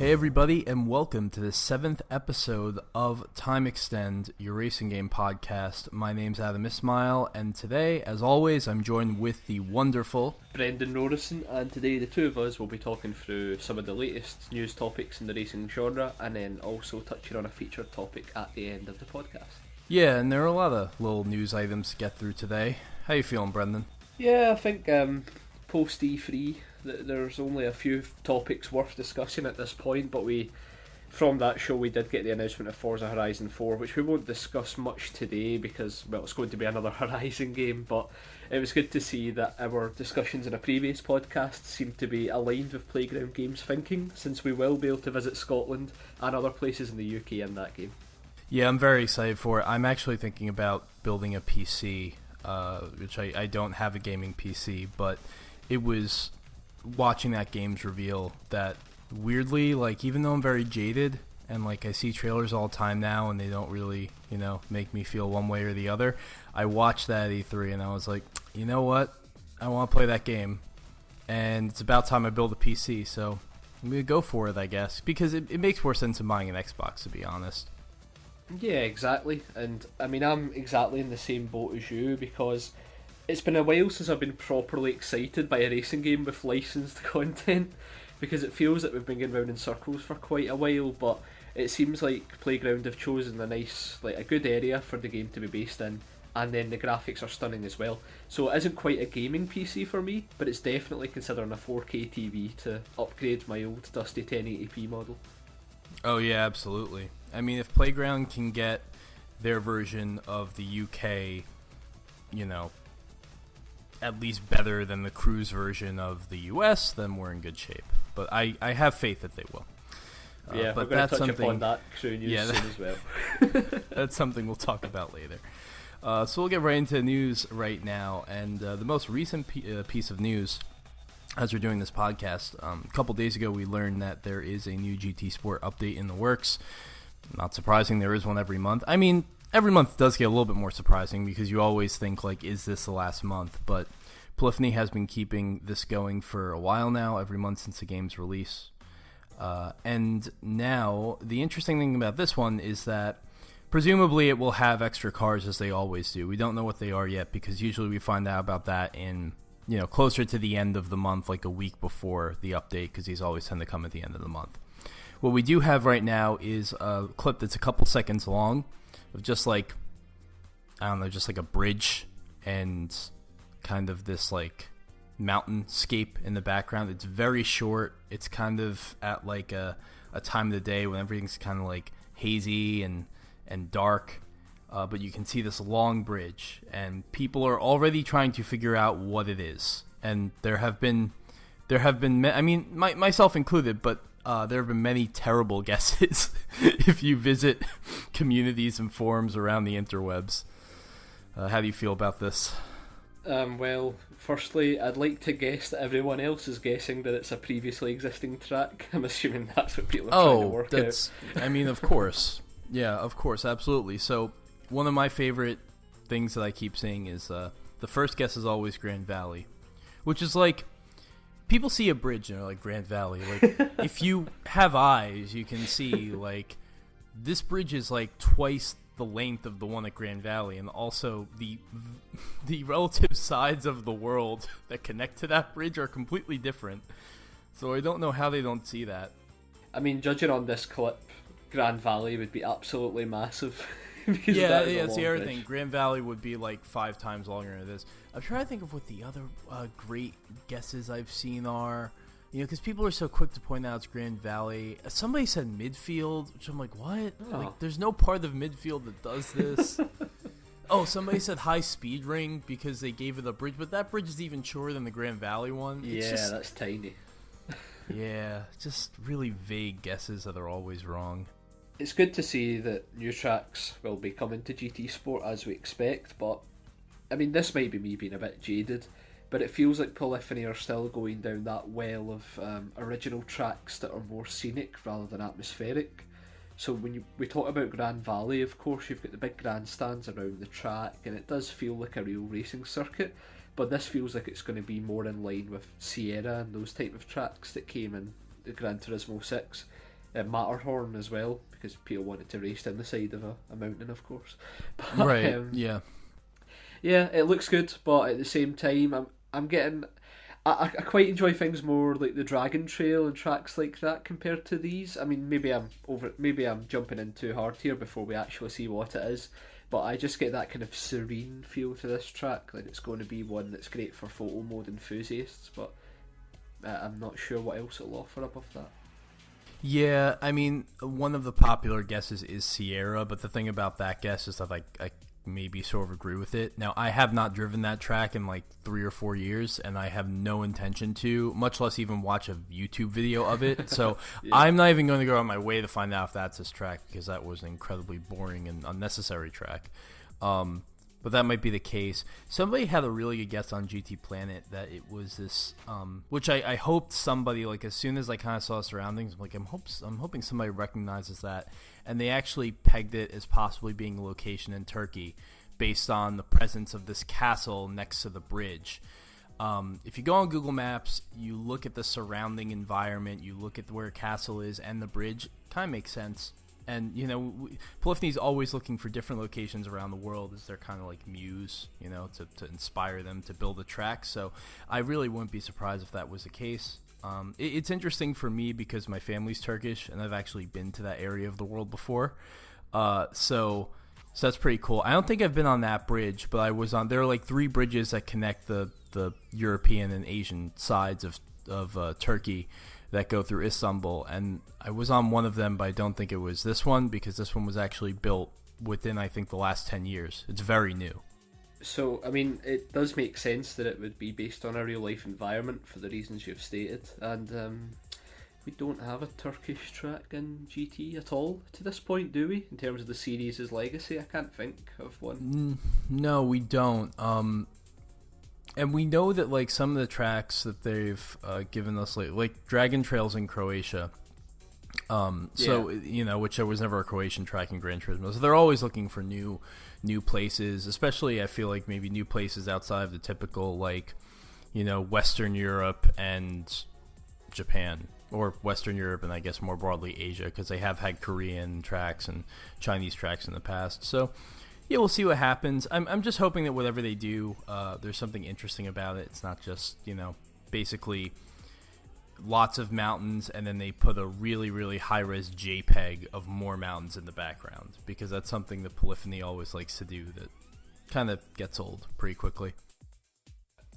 Hey everybody, and welcome to the 7th episode of Time Extend, your racing game podcast. My name's Adam Ismail, and today, as always, I'm joined with the wonderful Brendan Norrison, and today the two of us will be talking through some of the latest news topics in the racing genre, and then also touching on a featured topic at the end of the podcast. Yeah, and there are a lot of little news items to get through today. How you feeling, Brendan? Yeah, I think post E3, there's only a few topics worth discussing at this point, but from that show we did get the announcement of Forza Horizon 4, which we won't discuss much today because, well, it's going to be another Horizon game, but it was good to see that our discussions in a previous podcast seemed to be aligned with Playground Games thinking, since we will be able to visit Scotland and other places in the UK in that game. Yeah, I'm very excited for it. I'm actually thinking about building a PC, which I don't have a gaming PC, but it was watching that game's reveal that weirdly, like, even though I'm very jaded and like I see trailers all the time now and they don't really, make me feel one way or the other, I watched that at E3 and I was like, you know what? I want to play that game, and it's about time I build a PC, so I'm going to go for it, I guess, because it makes more sense than buying an Xbox, to be honest. Yeah, exactly. And I mean, I'm exactly in the same boat as you, because it's been a while since I've been properly excited by a racing game with licensed content, because it feels that we've been going round in circles for quite a while, but it seems like Playground have chosen a good area for the game to be based in, and then the graphics are stunning as well. So it isn't quite a gaming PC for me, but it's definitely considering a 4K TV to upgrade my old dusty 1080p model. Oh yeah, absolutely. I mean, if Playground can get their version of the UK, at least better than the Cruise version of the US, then we're in good shape. But I have faith that they will. Yeah, but we're going that's to touch upon that Crew news soon as well. That's something we'll talk about later. So we'll get right into the news right now. And the most recent piece of news, as we're doing this podcast, a couple days ago we learned that there is a new GT Sport update in the works. Not surprising, there is one every month. I mean, every month does get a little bit more surprising because you always think, like, is this the last month? But Polyphony has been keeping this going for a while now, every month since the game's release. And now, the interesting thing about this one is that presumably it will have extra cars as they always do. We don't know what they are yet because usually we find out about that in, closer to the end of the month, like a week before the update, because these always tend to come at the end of the month. What we do have right now is a clip that's a couple seconds long of just like a bridge and kind of this like mountainscape in the background. It's very short. It's kind of at like a time of the day when everything's kind of like hazy and dark. But you can see this long bridge, and people are already trying to figure out what it is. And there have been, I mean, myself included, but there have been many terrible guesses if you visit communities and forums around the interwebs. How do you feel about this? Well, firstly, I'd like to guess that everyone else is guessing that it's a previously existing track. I'm assuming that's what people are trying to work out. I mean, of course. Yeah, of course, absolutely. So, one of my favorite things that I keep saying is the first guess is always Grand Valley, which is like, people see a bridge and they're like, Grand Valley. Like, if you have eyes, you can see, like, this bridge is like twice the length of the one at Grand Valley, and also the relative sides of the world that connect to that bridge are completely different. So I don't know how they don't see that. I mean, judging on this clip, Grand Valley would be absolutely massive. Yeah, that's the other thing. Grand Valley would be like 5 times longer than it is. I'm trying to think of what the other great guesses I've seen are. Because people are so quick to point out it's Grand Valley. Somebody said midfield, which I'm like, what? Oh. Like, there's no part of midfield that does this. Oh, somebody said high speed ring because they gave it a bridge, but that bridge is even shorter than the Grand Valley one. Yeah, that's tiny. Yeah, just really vague guesses that are always wrong. It's good to see that new tracks will be coming to GT Sport as we expect, but I mean, this might be me being a bit jaded, but it feels like Polyphony are still going down that well of original tracks that are more scenic rather than atmospheric. So when we talk about Grand Valley, of course, you've got the big grandstands around the track, and it does feel like a real racing circuit, but this feels like it's going to be more in line with Sierra and those type of tracks that came in the Gran Turismo 6. Matterhorn as well, because people wanted to race down the side of a mountain, of course. But, Right. Yeah. yeah, it looks good, but at the same time, I'm getting. I quite enjoy things more like the Dragon Trail and tracks like that compared to these. I mean, maybe I'm jumping in too hard here before we actually see what it is, but I just get that kind of serene feel to this track, like it's going to be one that's great for photo mode enthusiasts, but I'm not sure what else it'll offer above that. Yeah, I mean, one of the popular guesses is Sierra, but the thing about that guess is that I maybe sort of agree with it. Now, I have not driven that track in like 3 or 4 years, and I have no intention to, much less even watch a YouTube video of it. So yeah. I'm not even going to go on my way to find out if that's this track, because that was an incredibly boring and unnecessary track. But that might be the case. Somebody had a really good guess on GT Planet that it was this, which I hoped somebody, like, as soon as I kind of saw surroundings, I'm like, I'm hoping somebody recognizes that. And they actually pegged it as possibly being a location in Turkey based on the presence of this castle next to the bridge. If you go on Google Maps, you look at the surrounding environment, you look at where a castle is and the bridge, kind of makes sense. And, you know, Polyphony's always looking for different locations around the world as their kind of like muse, you know, to inspire them to build a track. So I really wouldn't be surprised if that was the case. It's interesting for me because my family's Turkish and I've actually been to that area of the world before. So that's pretty cool. I don't think I've been on that bridge, but I was on. There are like 3 bridges that connect the European and Asian sides of Turkey that go through Istanbul, and I was on one of them, but I don't think it was this one because this one was actually built within, I think, the last 10 years. It's very new. So, I mean, it does make sense that it would be based on a real-life environment for the reasons you've stated, and we don't have a Turkish track in GT at all to this point, do we? In terms of the series' legacy, I can't think of one. No, we don't. And we know that, like, some of the tracks that they've given us, like Dragon Trail's in Croatia. So, you know, which there was never a Croatian track in Gran Turismo. So they're always looking for new places, especially, I feel like, maybe new places outside of the typical, like, you know, Western Europe and Japan. Or Western Europe and, I guess, more broadly Asia, because they have had Korean tracks and Chinese tracks in the past. So yeah, we'll see what happens. I'm just hoping that whatever they do, there's something interesting about it. It's not just, you know, basically lots of mountains and then they put a really, really high-res JPEG of more mountains in the background, because that's something that Polyphony always likes to do that kind of gets old pretty quickly.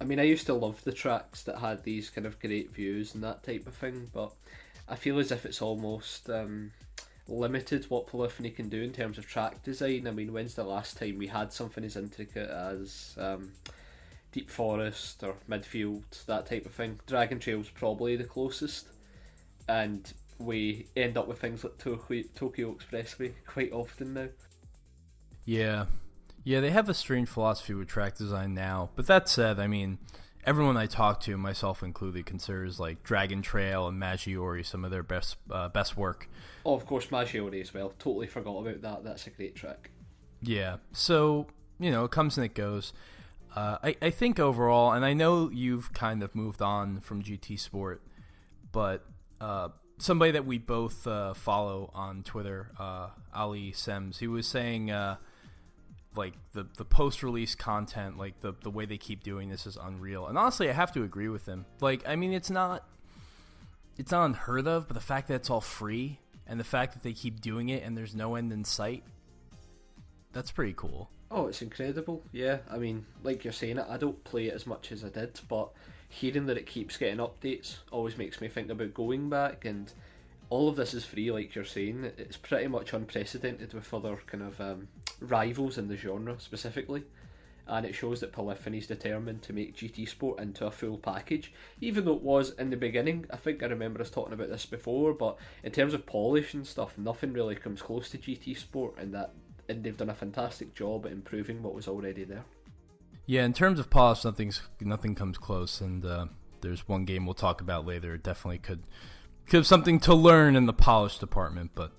I mean, I used to love the tracks that had these kind of great views and that type of thing, but I feel as if it's almost limited what Polyphony can do in terms of track design. I mean, when's the last time we had something as intricate as Deep Forest or Midfield, that type of thing? Dragon Trail's probably the closest, and we end up with things like Tokyo Expressway quite often now. Yeah, they have a strange philosophy with track design now, but that said, I mean, everyone I talk to, myself included, considers like Dragon Trail and Maggiore some of their best work. Oh, of course, Maggiore as well. Totally forgot about that. That's a great track. Yeah. So, you know, it comes and it goes. I think overall, and I know you've kind of moved on from GT Sport, but somebody that we both follow on Twitter, Ali Sems, he was saying like the post-release content, like the way they keep doing this is unreal. And honestly, I have to agree with him. Like, I mean, it's not unheard of, but the fact that it's all free and the fact that they keep doing it and there's no end in sight, that's pretty cool. Oh, it's incredible. Yeah, I mean, like you're saying, I don't play it as much as I did, but hearing that it keeps getting updates always makes me think about going back, and all of this is free, like you're saying. It's pretty much unprecedented with other kind of rivals in the genre specifically, and it shows that Polyphony's determined to make GT Sport into a full package, even though it was in the beginning. I think I remember us talking about this before, but in terms of polish and stuff, nothing really comes close to GT Sport, and they've done a fantastic job at improving what was already there. Yeah, in terms of polish, nothing comes close, and there's one game we'll talk about later. It definitely could have something to learn in the polish department, but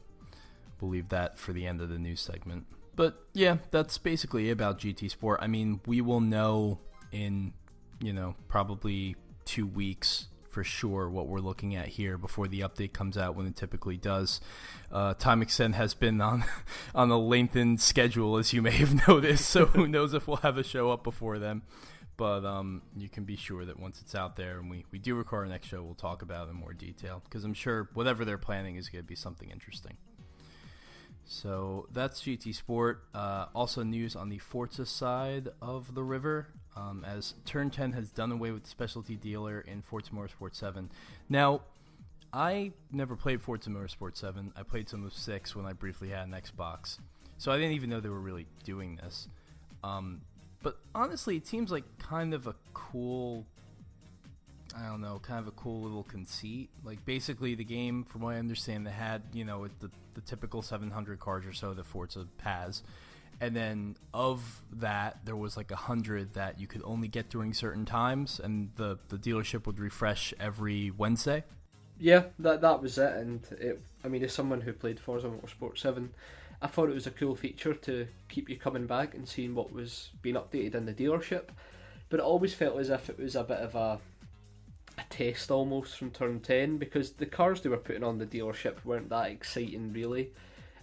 we'll leave that for the end of the news segment. But yeah, that's basically it about GT Sport. I mean, we will know in, you know, probably 2 weeks for sure what we're looking at here before the update comes out when it typically does. Time Extend has been on a lengthened schedule, as you may have noticed, so who knows if we'll have a show up before then. But you can be sure that once it's out there and we do record our next show, we'll talk about it in more detail, because I'm sure whatever they're planning is going to be something interesting. So that's GT Sport. Also news on the Forza side of the river, as Turn 10 has done away with the specialty dealer in Forza Motorsport 7. Now, I never played Forza Motorsport 7. I played some of 6 when I briefly had an Xbox. So I didn't even know they were really doing this. But honestly, it seems like kind of a cool... I don't know, kind of a cool little conceit. Like, basically, the game, from what I understand, they had, the typical 700 cars or so that Forza has. And then of that, there was like 100 that you could only get during certain times, and the dealership would refresh every Wednesday. Yeah, that was it. And as someone who played Forza Motorsport 7, I thought it was a cool feature to keep you coming back and seeing what was being updated in the dealership. But it always felt as if it was a bit of a test almost from Turn 10, because the cars they were putting on the dealership weren't that exciting really,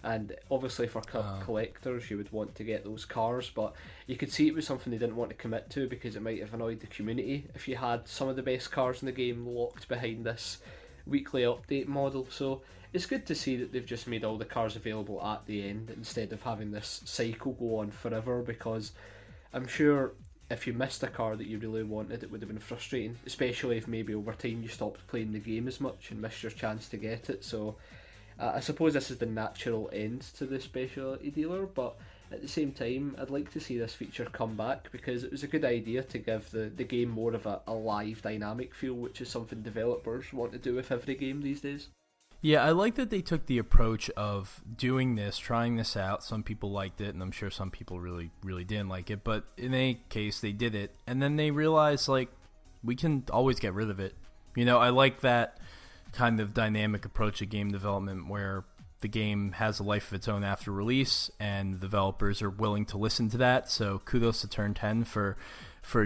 and obviously for collectors you would want to get those cars, but you could see it was something they didn't want to commit to because it might have annoyed the community if you had some of the best cars in the game locked behind this weekly update model. So it's good to see that they've just made all the cars available at the end instead of having this cycle go on forever, because I'm sure if you missed a car that you really wanted, it would have been frustrating, especially if maybe over time you stopped playing the game as much and missed your chance to get it. So I suppose this is the natural end to the specialty dealer, but at the same time I'd like to see this feature come back, because it was a good idea to give the game more of a live dynamic feel, which is something developers want to do with every game these days. Yeah, I like that they took the approach of doing this, trying this out. Some people liked it, and I'm sure some people really, really didn't like it. But in any case, they did it, and then they realized, like, we can always get rid of it. I like that kind of dynamic approach to game development where the game has a life of its own after release, and the developers are willing to listen to that. So kudos to Turn 10 for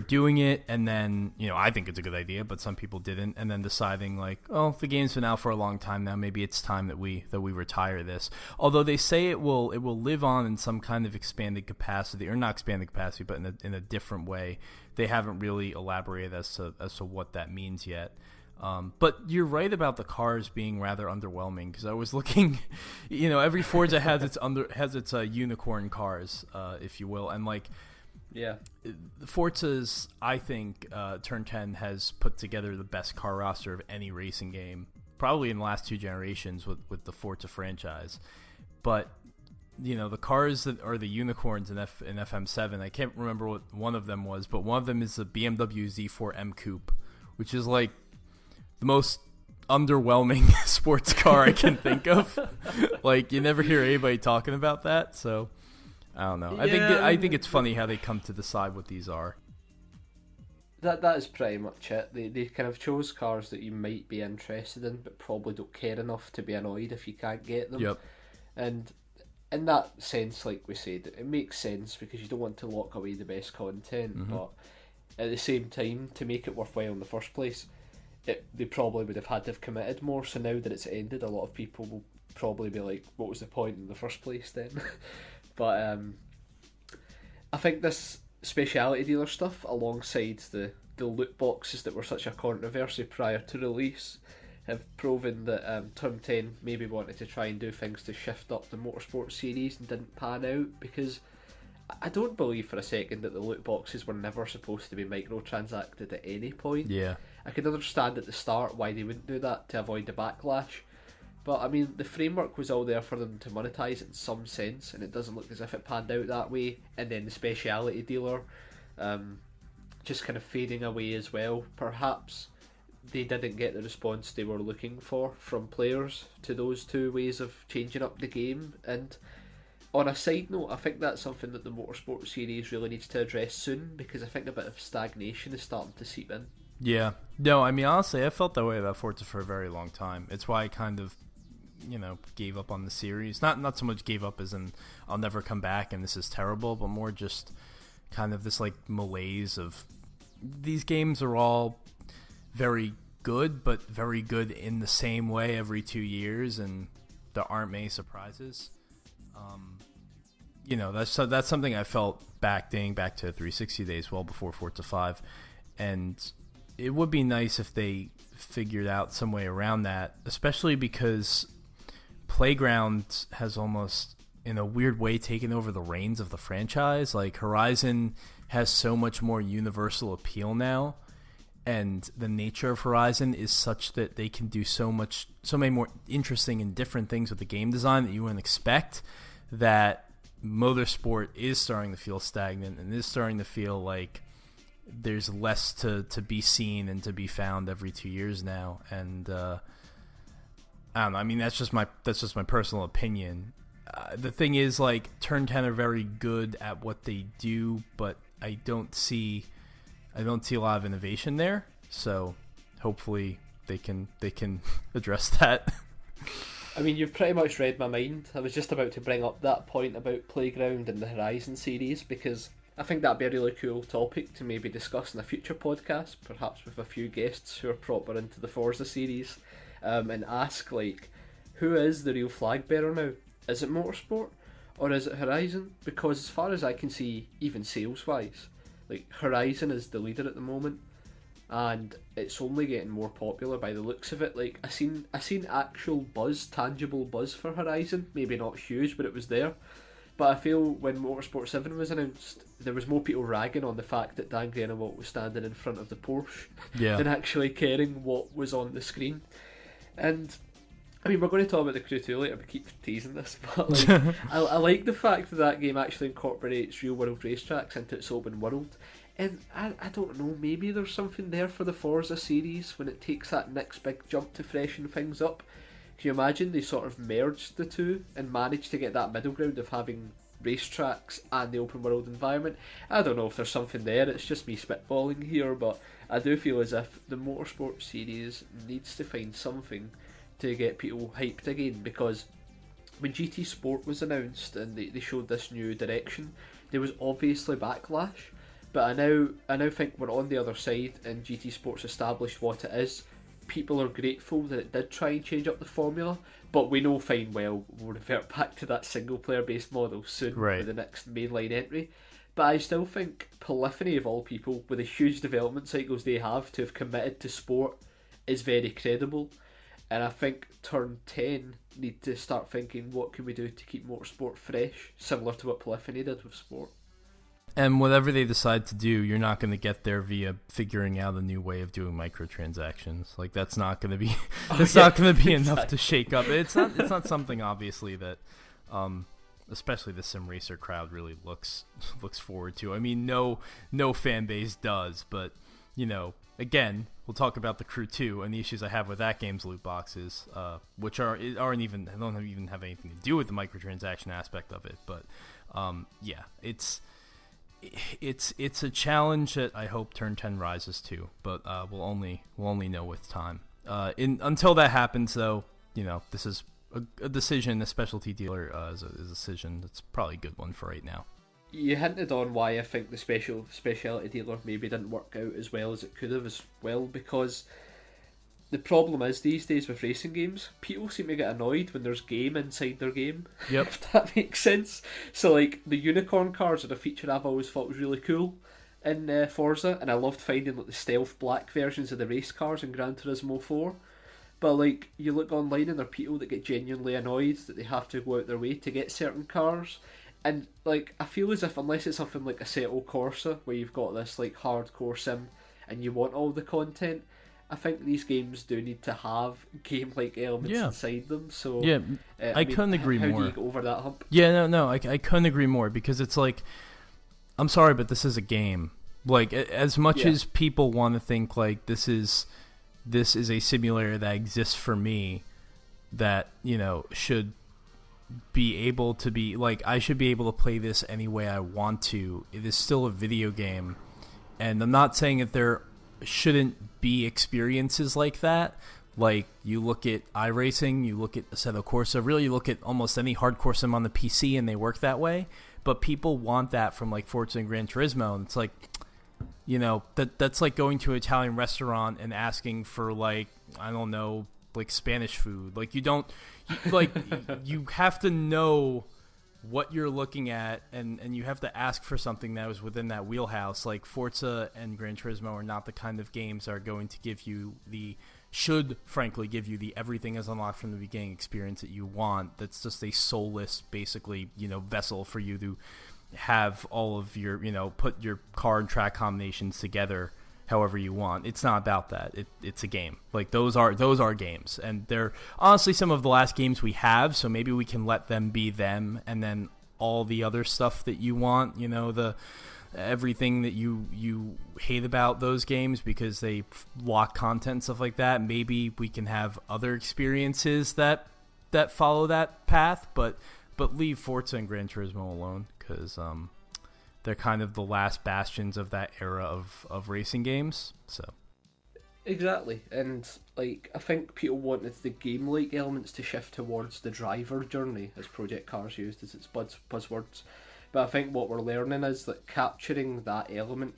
doing it, and then I think it's a good idea, but some people didn't, and then deciding like, oh, the game's been out for a long time now, maybe it's time that we retire this. Although they say it will live on in some kind of expanded capacity, or not expanded capacity, but in a different way. They haven't really elaborated as to what that means yet. But you're right about the cars being rather underwhelming, because I was looking, every Forza has its unicorn cars, if you will, and like. Yeah, Forza's, I think, Turn 10 has put together the best car roster of any racing game, probably in the last 2 generations with the Forza franchise. But, the cars that are the unicorns in FM7, I can't remember what one of them was, but one of them is the BMW Z4 M Coupe, which is like the most underwhelming sports car I can think of. Like, you never hear anybody talking about that, so... I don't know. Yeah, I think it's funny how they come to decide what these are. That is pretty much it. They kind of chose cars that you might be interested in, but probably don't care enough to be annoyed if you can't get them. Yep. And in that sense, like we said, it makes sense because you don't want to lock away the best content, Mm-hmm. but at the same time, to make it worthwhile in the first place, they probably would have had to have committed more. So now that it's ended, a lot of people will probably be like, what was the point in the first place then? But I think this speciality dealer stuff, alongside the loot boxes that were such a controversy prior to release, have proven that Turn 10 maybe wanted to try and do things to shift up the motorsport series and didn't pan out, because I don't believe for a second that the loot boxes were never supposed to be microtransacted at any point. Yeah. I could understand at the start why they wouldn't do that to avoid the backlash. But, I mean, the framework was all there for them to monetize it in some sense, and it doesn't look as if it panned out that way. And then the speciality dealer just kind of fading away as well. Perhaps they didn't get the response they were looking for from players to those two ways of changing up the game. And on a side note, I think that's something that the Motorsport series really needs to address soon, because I think a bit of stagnation is starting to seep in. Yeah. No, I mean, honestly, I felt that way about Forza for a very long time. It's why I kind of gave up on the series. Not so much gave up as in I'll never come back and this is terrible, but more just kind of this like malaise of these games are all very good, but very good in the same way every 2 years, and there aren't many surprises. That's something I felt dating back to 360 days, well before Forza 5, and it would be nice if they figured out some way around that, especially because Playground has almost, in a weird way, taken over the reins of the franchise. Like, Horizon has so much more universal appeal now, and the nature of Horizon is such that they can do so many more interesting and different things with the game design that you wouldn't expect, that Motorsport is starting to feel stagnant and is starting to feel like there's less to be seen and to be found every 2 years now. And I don't know. I mean, that's just my personal opinion. The thing is, like, Turn 10 are very good at what they do, but I don't see a lot of innovation there. So hopefully they can address that. I mean, you've pretty much read my mind. I was just about to bring up that point about Playground and the Horizon series, because I think that'd be a really cool topic to maybe discuss in a future podcast, perhaps with a few guests who are proper into the Forza series, and ask, like, who is the real flag bearer now? Is it Motorsport or is it Horizon? Because as far as I can see, even sales-wise, like, Horizon is the leader at the moment, and it's only getting more popular by the looks of it. Like, I seen actual buzz, tangible buzz for Horizon, maybe not huge, but it was there. But I feel when Motorsport 7 was announced, there was more people ragging on the fact that Dan Grenewalt was standing in front of the Porsche than actually caring what was on the screen. And I mean, we're going to talk about the Crew 2 later, we keep teasing this, but like, I like the fact that game actually incorporates real world racetracks into its open world. And I don't know, maybe there's something there for the Forza series when it takes that next big jump to freshen things up. Can you imagine they sort of merged the two and managed to get that middle ground of having racetracks and the open world environment? I don't know if there's something there, it's just me spitballing here, but I do feel as if the Motorsport series needs to find something to get people hyped again, because when GT Sport was announced and they showed this new direction, there was obviously backlash, but I now think we're on the other side and GT Sport's established what it is. People are grateful that it did try and change up the formula, but we know fine well we'll revert back to that single player based model soon with the next mainline entry. But I still think Polyphony, of all people, with the huge development cycles they have to have committed to sport, is very credible. And I think Turn 10 need to start thinking, what can we do to keep Motorsport fresh, similar to what Polyphony did with sport. And whatever they decide to do, you're not going to get there via figuring out a new way of doing microtransactions. Like, that's not going to be not going to be enough to shake up. It's not something, obviously, that especially the sim racer crowd really looks forward to. I mean, no fan base does, but you know, again, we'll talk about the Crew 2 and the issues I have with that game's loot boxes, which don't even have anything to do with the microtransaction aspect of it. But yeah, it's a challenge that I hope Turn 10 rises to, but we'll only know with time. Until that happens, though, you know, this is a decision. A specialty dealer is a decision that's probably a good one for right now. You hinted on why I think the specialty dealer maybe didn't work out as well as it could have as well, because the problem is these days with racing games, people seem to get annoyed when there's game inside their game. Yep. If that makes sense. So like the unicorn cars are a feature I've always thought was really cool in Forza, and I loved finding like the stealth black versions of the race cars in Gran Turismo 4. But like you look online and there are people that get genuinely annoyed that they have to go out their way to get certain cars. And like I feel as if unless it's something like Assetto Corsa where you've got this like hardcore sim and you want all the content, I think these games do need to have game-like elements inside them. So yeah, I mean, couldn't agree more. How do you get over that hump? Yeah, no, I couldn't agree more, because it's like, I'm sorry, but this is a game. Like, as much as people want to think like this is a simulator that exists for me, that, you know, should be able to be like, I should be able to play this any way I want to. It is still a video game, and I'm not saying that there shouldn't be experiences like that. Like, you look at iRacing, you look at Assetto Corsa, really you look at almost any hardcore sim on the PC and they work that way, but people want that from like Forza and Gran Turismo, and it's like, that's like going to an Italian restaurant and asking for, like, I don't know, like Spanish food. Like, you have to know what you're looking at, and you have to ask for something that was within that wheelhouse. Like, Forza and Gran Turismo are not the kind of games that are going to give you should frankly give you the everything is unlocked from the beginning experience that you want. That's just a soulless, basically, vessel for you to have all of your, put your car and track combinations together however you want. It's not about that. It's a game. Like, those are games, and they're honestly some of the last games we have, so maybe we can let them be them, and then all the other stuff that you want, the everything that you hate about those games because they lock content and stuff like that, maybe we can have other experiences that follow that path, but leave Forza and Gran Turismo alone, because they're kind of the last bastions of that era of racing games. So exactly, and like, I think people wanted the game-like elements to shift towards the driver journey, as Project Cars used as its buzzwords. But I think what we're learning is that capturing that element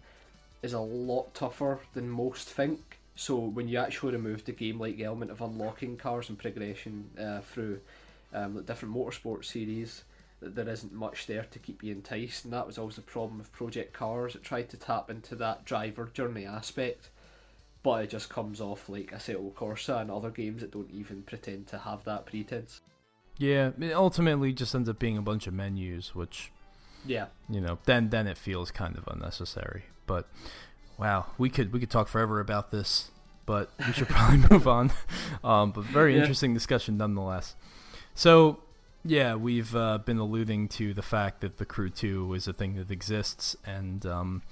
is a lot tougher than most think. So when you actually remove the game-like element of unlocking cars and progression through different motorsport series, there isn't much there to keep you enticed, and that was always the problem with Project Cars. It tried to tap into that driver journey aspect, but it just comes off like Assetto Corsa and other games that don't even pretend to have that pretense. Yeah, it ultimately just ends up being a bunch of menus, which, yeah, then it feels kind of unnecessary. But wow, we could talk forever about this, but we should probably move on. But very interesting discussion nonetheless. So yeah, we've been alluding to the fact that the Crew 2 is a thing that exists, and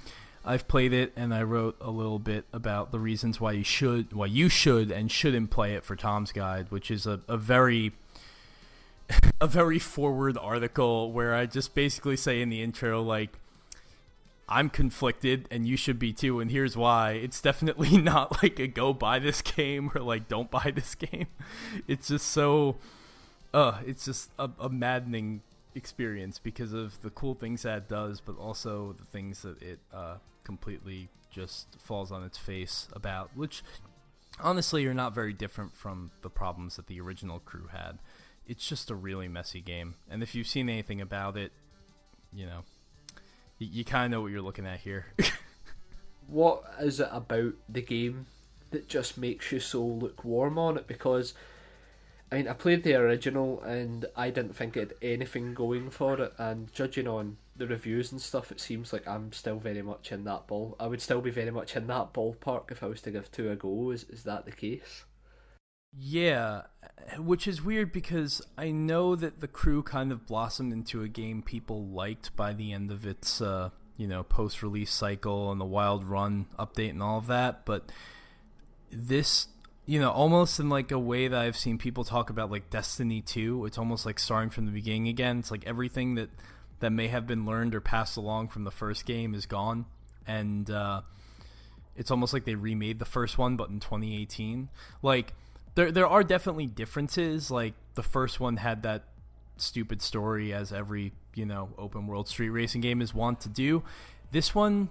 I've played it, and I wrote a little bit about the reasons why you should and shouldn't play it for Tom's Guide, which is a very a very forward article where I just basically say in the intro, like, I'm conflicted and you should be too, and here's why. It's definitely not like a go buy this game or like don't buy this game. It's just so it's just a maddening experience because of the cool things that it does, but also the things that it completely just falls on its face about, which honestly are not very different from the problems that the original Crew had. It's just a really messy game, and if you've seen anything about it, you kind of know what you're looking at here. What is it about the game that just makes you so lukewarm on it? Because I played the original and I didn't think it had anything going for it, and judging on the reviews and stuff, it seems like I'm still very much in that I would still be very much in that ballpark if I was to give 2 a go. Is that the case? Yeah, which is weird because I know that the Crew kind of blossomed into a game people liked by the end of its post-release cycle and the Wild Run update and all of that, but this, almost in like a way that I've seen people talk about like Destiny 2, it's almost like starting from the beginning again. It's like everything that may have been learned or passed along from the first game is gone, and it's almost like they remade the first one but in 2018. Like, There are definitely differences. Like, the first one had that stupid story, as every, open world street racing game is wont to do. This one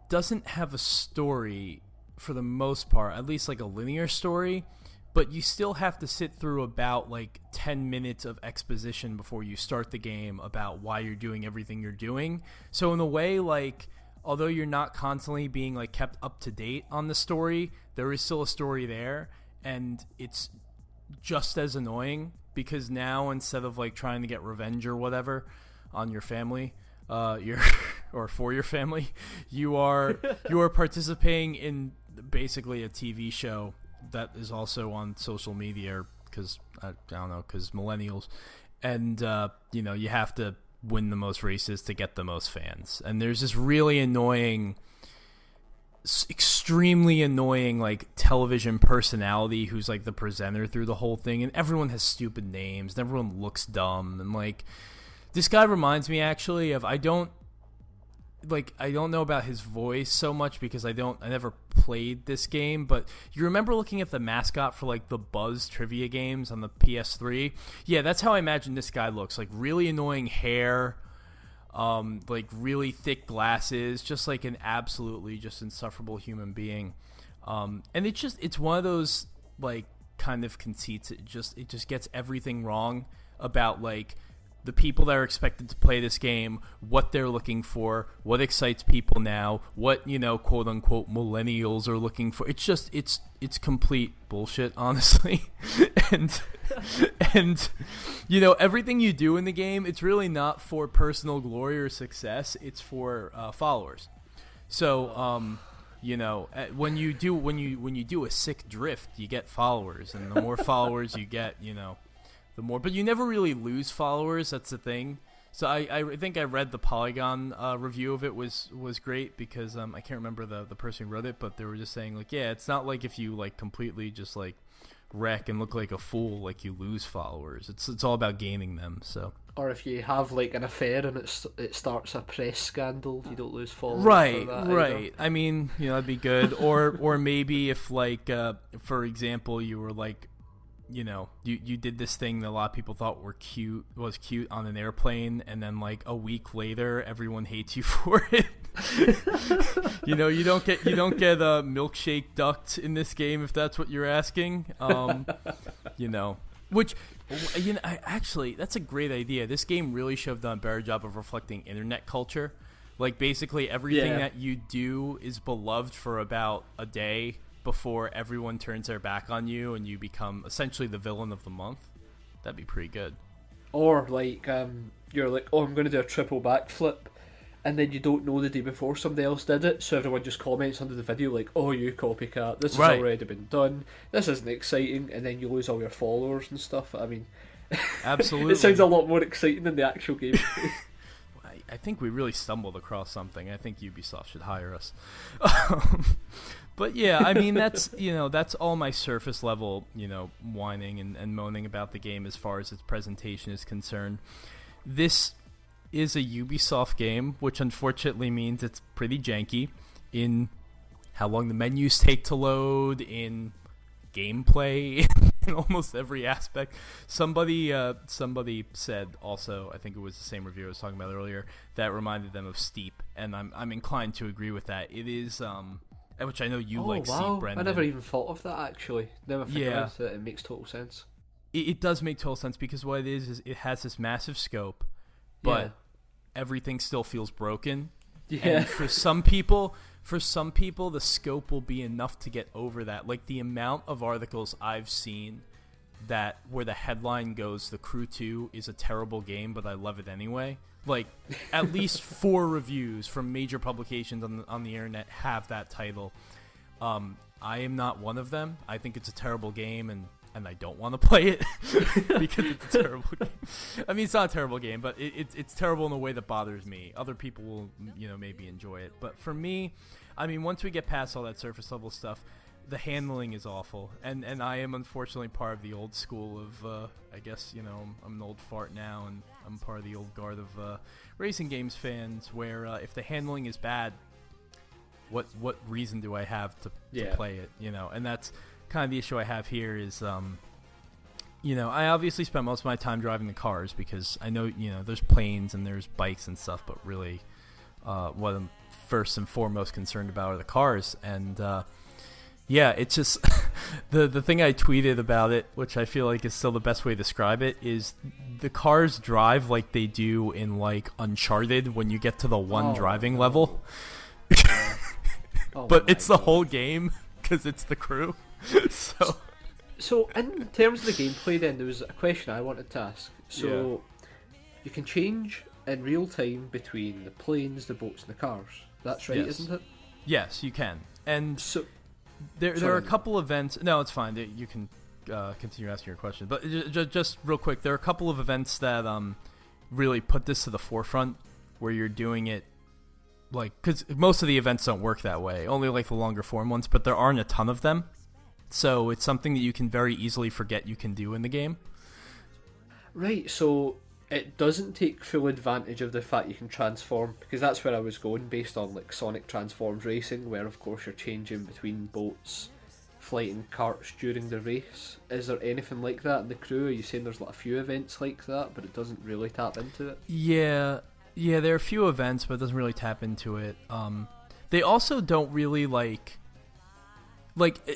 doesn't have a story for the most part, at least like a linear story, but you still have to sit through about like 10 minutes of exposition before you start the game about why you're doing everything you're doing. So in a way, like, although you're not constantly being like kept up to date on the story, there is still a story there, and it's just as annoying because now instead of like trying to get revenge or whatever on your family, or for your family, you are participating in basically a TV show that is also on social media, because I don't know, because millennials, and you have to win the most races to get the most fans, and there's this really annoying, extremely annoying like television personality who's like the presenter through the whole thing, and everyone has stupid names and everyone looks dumb, and like this guy reminds me actually of, I don't know about his voice so much because I never played this game, but you remember looking at the mascot for like the Buzz trivia games on the PS3? Yeah, that's how I imagine this guy looks. Like really annoying hair, like really thick glasses, just like an absolutely just insufferable human being. And it's one of those like kind of conceits. It just gets everything wrong about like the people that are expected to play this game, what they're looking for, what excites people now, what, quote unquote millennials are looking for. It's complete bullshit, honestly. and everything you do in the game, it's really not for personal glory or success. It's for followers. So when you do a sick drift, you get followers, and the more followers you get, the more. But you never really lose followers. That's the thing. So I think I read the Polygon review of it was great, because I can't remember the person who wrote it, but they were just saying like, yeah, it's not like if you like completely just like wreck and look like a fool, like you lose followers. It's all about gaining them. So. Or if you have like an affair and it starts a press scandal, you don't lose followers. Right, for that right. either. I mean, that'd be good. Or maybe if like, for example, you were like, you did this thing that a lot of people thought was cute on an airplane, and then like a week later, everyone hates you for it. you don't get a milkshake ducked in this game, if that's what you're asking. Which, actually, that's a great idea. This game really should have done a better job of reflecting internet culture. Like, basically, everything that you do is beloved for about a day before everyone turns their back on you and you become essentially the villain of the month. That'd be pretty good. Or, like, you're like, oh, I'm going to do a triple backflip, and then you don't know the day before somebody else did it, so everyone just comments under the video like, oh, you copycat, this has already been done, this isn't exciting, and then you lose all your followers and stuff. I mean, absolutely. It sounds a lot more exciting than the actual game. I think we really stumbled across something. I think Ubisoft should hire us. But yeah, I mean, that's all my surface level, whining and moaning about the game as far as its presentation is concerned. This is a Ubisoft game, which unfortunately means it's pretty janky in how long the menus take to load, in gameplay, in almost every aspect. Somebody said also, I think it was the same review I was talking about earlier, that reminded them of Steep, and I'm inclined to agree with that. It is which I know you like Steep, Brendan. I never even thought of that, actually. Never figured out that it makes total sense. It does make total sense, because what it is it has this massive scope, but everything still feels broken. Yeah. And for some people, the scope will be enough to get over that. Like, the amount of articles I've seen where the headline goes, The Crew 2 is a terrible game, but I love it anyway. Like, at least 4 reviews from major publications on the internet have that title. I am not one of them. I think it's a terrible game, and I don't want to play it because it's a terrible game. I mean, it's not a terrible game, but it's terrible in a way that bothers me. Other people will, maybe enjoy it. But for me, I mean, once we get past all that surface level stuff, the handling is awful. And I am unfortunately part of the old school of, I guess, I'm an old fart now, and I'm part of the old guard of racing games fans where if the handling is bad, what reason do I have to play it, And that's kind of the issue I have here is, I obviously spend most of my time driving the cars because I know, there's planes and there's bikes and stuff, but really what I'm first and foremost concerned about are the cars. And it's just the thing I tweeted about it, which I feel like is still the best way to describe it, is the cars drive like they do in like Uncharted when you get to the one driving level. But it's the whole game because it's the crew. So in terms of the gameplay, then there was a question I wanted to ask. So you can change in real time between the planes, the boats, and the cars. That's right, isn't it? Yes, you can. And so there are a couple events. No, it's fine. You can continue asking your question. But just real quick, there are a couple of events that really put this to the forefront, where you're doing it like, because most of the events don't work that way. Only like the longer form ones, but there aren't a ton of them. So it's something that you can very easily forget you can do in the game. Right, so it doesn't take full advantage of the fact you can transform, because that's where I was going based on like Sonic Transforms Racing, where of course you're changing between boats, flight and karts during the race. Is there anything like that in the crew? Are you saying there's like a few events like that, but it doesn't really tap into it? Yeah, Yeah, there are a few events, but it doesn't really tap into it. They also don't really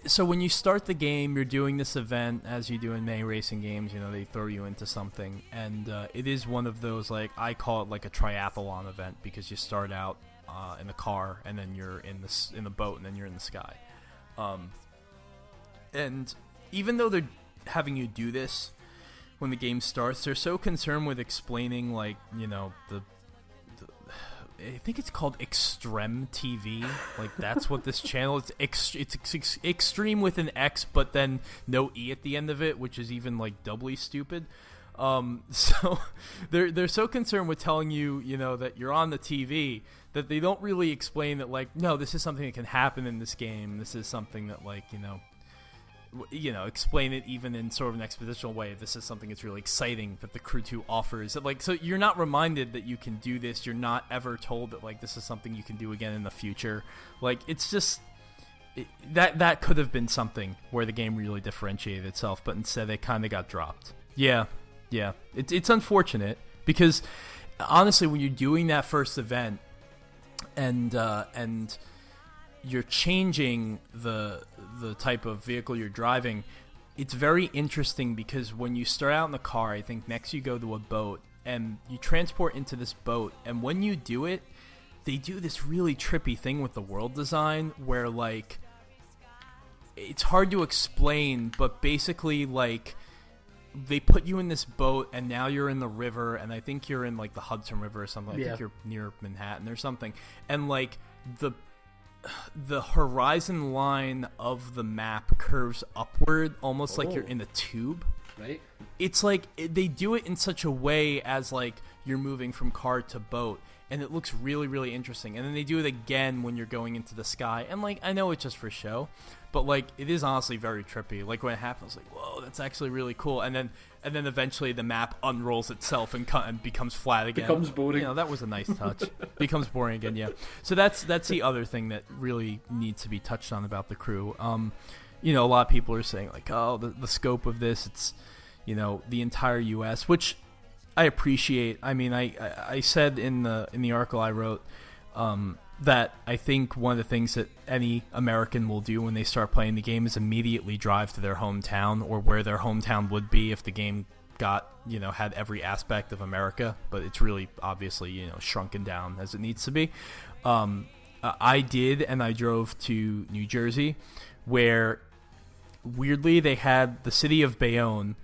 so when you start the game, you're doing this event as you do in many racing games. They throw you into something, and it is one of those, like, I call it like a triathlon event, because you start out in the car, and then you're in the boat, and then you're in the sky. And even though they're having you do this when the game starts, they're so concerned with explaining, like, I think it's called Extreme TV. Like, that's what this channel is. It's extreme with an X, but then no E at the end of it, which is even, like, doubly stupid. So they're so concerned with telling you, that you're on the TV, that they don't really explain that, like, no, this is something that can happen in this game. This is something that, like, explain it even in sort of an expositional way. This is something that's really exciting that the Crew 2 offers. Like, so you're not reminded that you can do this. You're not ever told that, like, this is something you can do again in the future. Like, it's just that could have been something where the game really differentiated itself, but instead it kind of got dropped. Yeah. It's unfortunate, because honestly, when you're doing that first event and you're changing the type of vehicle you're driving, it's very interesting, because when you start out in the car, I think next you go to a boat, and you transport into this boat, and when you do it, they do this really trippy thing with the world design where, like, it's hard to explain, but basically, like, they put you in this boat, and now you're in the river, and I think you're in, like, the Hudson River or something. I think you're near Manhattan or something, and, like, the horizon line of the map curves upward, almost like you're in a tube. Right. It's like they do it in such a way as, like, you're moving from car to boat, and it looks really, really interesting. And then they do it again when you're going into the sky, and, like, I know it's just for show, but, like, it is honestly very trippy. Like, when it happens, like, whoa, that's actually really cool. And then eventually the map unrolls itself and becomes flat again. Becomes boring. That was a nice touch. Becomes boring again, yeah. So that's the other thing that really needs to be touched on about the Crew. A lot of people are saying, like, oh, the scope of this, it's, the entire U.S., which I appreciate. I mean, I said in the article I wrote that I think one of the things that any American will do when they start playing the game is immediately drive to their hometown, or where their hometown would be if the game had every aspect of America, but it's really obviously, shrunken down as it needs to be. I did, and I drove to New Jersey, where weirdly they had the city of Bayonne,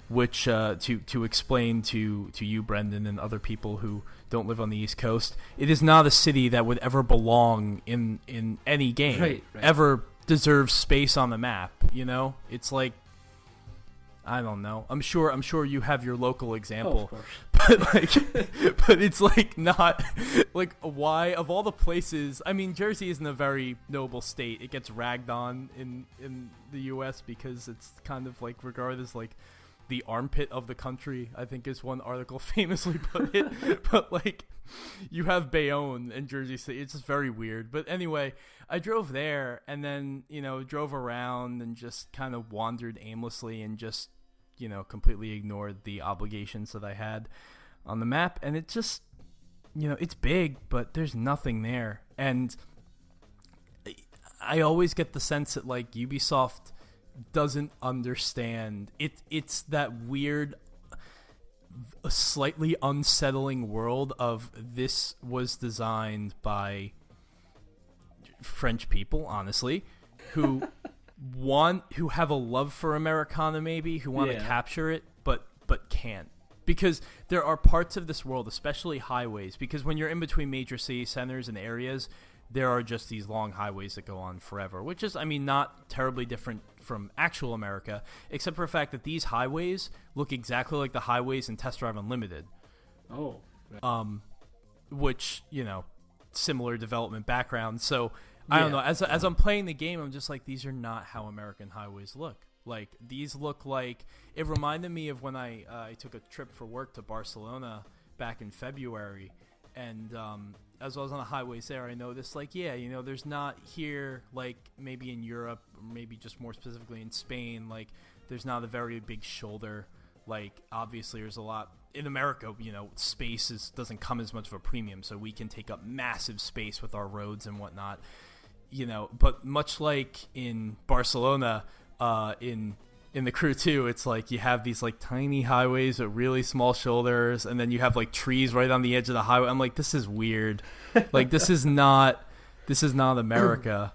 which to explain to you, Brendan, and other people who don't live on the East Coast, it is not a city that would ever belong in any game, right. Ever deserves space on the map. It's like, I don't know. I'm sure you have your local example, of course. but it's like not like, why of all the places. I mean, Jersey isn't a very noble state. It gets ragged on in the U.S. because it's kind of like regarded as like the armpit of the country, I think is one article famously put it. But, like, you have Bayonne and Jersey City. It's just very weird. But anyway, I drove there, and then, drove around and just kind of wandered aimlessly and just, completely ignored the obligations that I had on the map. And it just, it's big, but there's nothing there. And I always get the sense that, like, Ubisoft doesn't understand it's that weird, slightly unsettling world of this was designed by French people, honestly, who who have a love for Americana, maybe, who want to capture it, but can't, because there are parts of this world, especially highways, because when you're in between major city centers and areas, there are just these long highways that go on forever, which is, I mean, not terribly different from actual America, except for the fact that these highways look exactly like the highways in Test Drive Unlimited. Oh. Which, similar development background. So, I don't know. As I'm playing the game, I'm just like, these are not how American highways look. Like, these look like, it reminded me of when I took a trip for work to Barcelona back in February, and as I was on the highways there, I noticed, like, there's not here, like, maybe in Europe, or maybe just more specifically in Spain, like, there's not a very big shoulder, like obviously there's a lot in America, space doesn't come as much of a premium, so we can take up massive space with our roads and whatnot, but much like in Barcelona, in the Crew 2, it's like you have these like tiny highways with really small shoulders, and then you have like trees right on the edge of the highway. I'm like, this is weird. Like this is not America.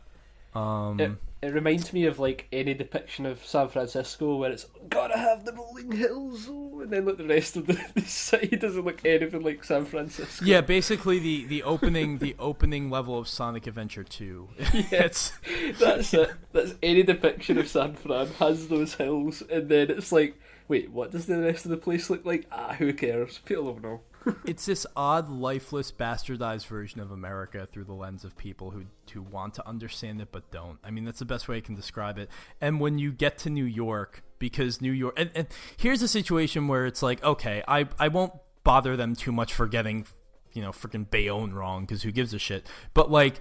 It reminds me of like any depiction of San Francisco where it's gotta have the rolling hills, and then like the rest of the city doesn't look anything like San Francisco. Yeah, basically the opening level of Sonic Adventure 2. Yes, that's it. That's any depiction of San Fran has those hills, and then it's like, wait, what does the rest of the place look like? Who cares? People don't know. It's this odd, lifeless, bastardized version of America through the lens of people who want to understand it but don't. I mean, that's the best way I can describe it. And when you get to New York, because New York... And here's a situation where it's like, okay, I won't bother them too much for getting, freaking Bayonne wrong, because who gives a shit? But, like,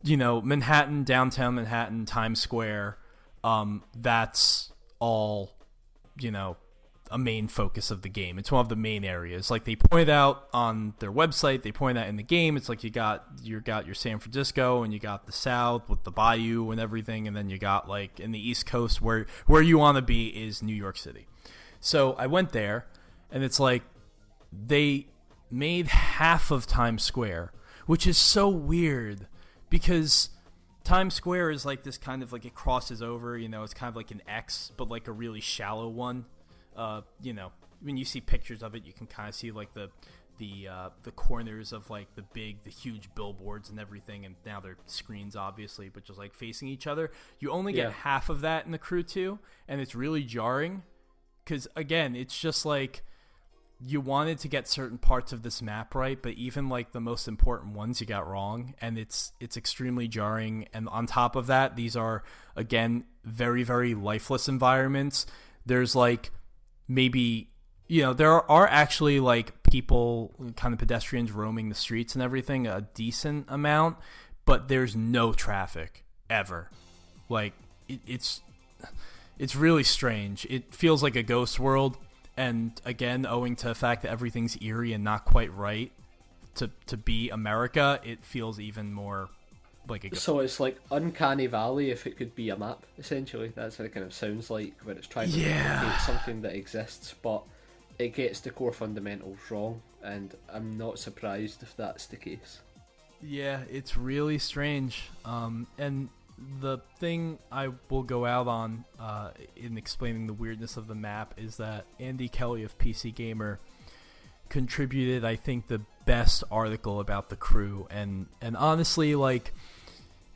Manhattan, downtown Manhattan, Times Square, that's all, a main focus of the game. It's one of the main areas. Like they point out on their website, they point out in the game. It's like you got your San Francisco, and you got the South with the Bayou and everything, and then you got like in the East Coast where you want to be is New York City. So I went there, and it's like they made half of Times Square, which is so weird because Times Square is like this kind of like it crosses over. It's kind of like an X, but like a really shallow one. When you see pictures of it, you can kind of see like the corners of like the huge billboards and everything, and now they're screens obviously, but just like facing each other. You only get half of that in the Crew 2, and it's really jarring because again, it's just like you wanted to get certain parts of this map right, but even like the most important ones you got wrong, and it's extremely jarring. And on top of that, these are again very, very lifeless environments. There's like maybe there are actually like people, kind of pedestrians roaming the streets and everything, a decent amount, but there's no traffic ever. Like it's really strange. It feels like a ghost world, and again, owing to the fact that everything's eerie and not quite right to be America, it feels even more like a ghost. So it's like Uncanny Valley if it could be a map, essentially. That's what it kind of sounds like when it's trying to replicate something that exists, but it gets the core fundamentals wrong, and I'm not surprised if that's the case. Yeah, it's really strange. And the thing I will go out on in explaining the weirdness of the map is that Andy Kelly of PC Gamer contributed, I think, the best article about the Crew, and honestly, like,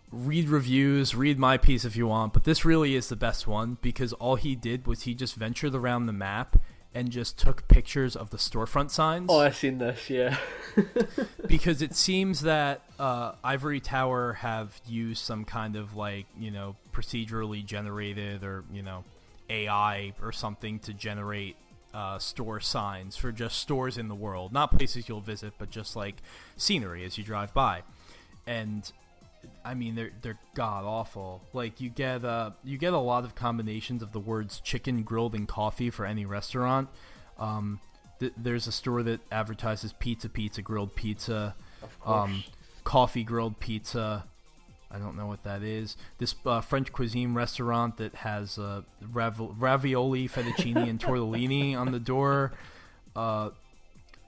read reviews, read my piece if you want, but this really is the best one, because all he did was he just ventured around the map and just took pictures of the storefront signs. Oh, I've seen this, yeah. Because it seems that Ivory Tower have used some kind of like, procedurally generated or, AI or something to generate store signs for just stores in the world, not places you'll visit, but just like scenery as you drive by. And I mean, they're god awful. Like you get a lot of combinations of the words chicken, grilled, and coffee for any restaurant. There's a store that advertises pizza, grilled pizza, of course. Coffee, grilled pizza. I don't know what that is. This French cuisine restaurant that has ravioli, fettuccine, and tortellini on the door.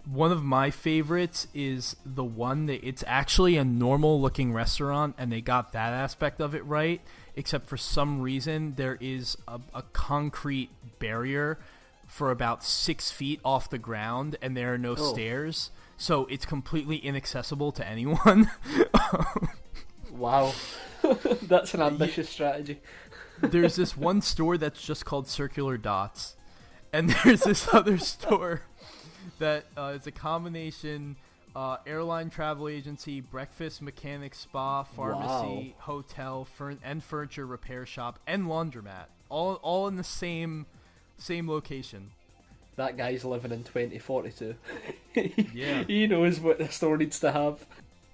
One of my favorites is the one that it's actually a normal looking restaurant, and they got that aspect of it right, except for some reason there is a concrete barrier for about 6 feet off the ground, and there are no stairs, so it's completely inaccessible to anyone. Wow. That's an ambitious strategy. There's this one store that's just called Circular Dots, and there's this other store that is a combination airline, travel agency, breakfast, mechanic, spa, pharmacy, hotel, and furniture repair shop, and laundromat, all in the same location. That guy's living in 2042. Yeah, he knows what the store needs to have.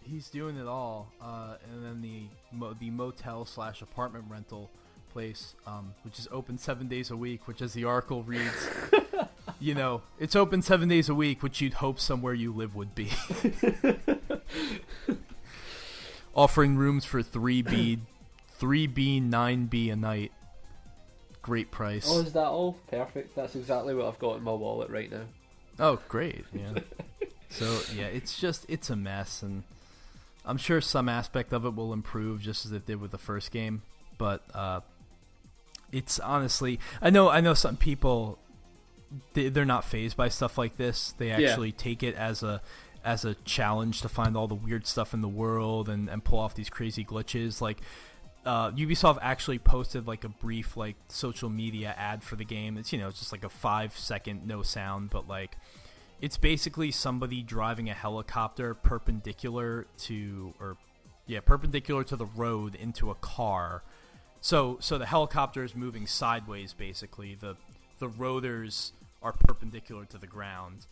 He's doing it all. And then the motel / apartment rental place, which is open 7 days a week, which, as the article reads, it's open 7 days a week, which you'd hope somewhere you live would be. Offering rooms for 3B, 9B a night. Great price. Oh, is that all? Perfect. That's exactly what I've got in my wallet right now. Oh, great. Yeah. So, yeah, it's a mess, and I'm sure some aspect of it will improve just as it did with the first game, but it's honestly, I know some people, they're not fazed by stuff like this. They actually take it as a challenge to find all the weird stuff in the world and pull off these crazy glitches. Like, Ubisoft actually posted like a brief like social media ad for the game. It's it's just like a 5-second no sound, but like it's basically somebody driving a helicopter perpendicular to the road into a car. So the helicopter is moving sideways basically. The rotors are perpendicular to the ground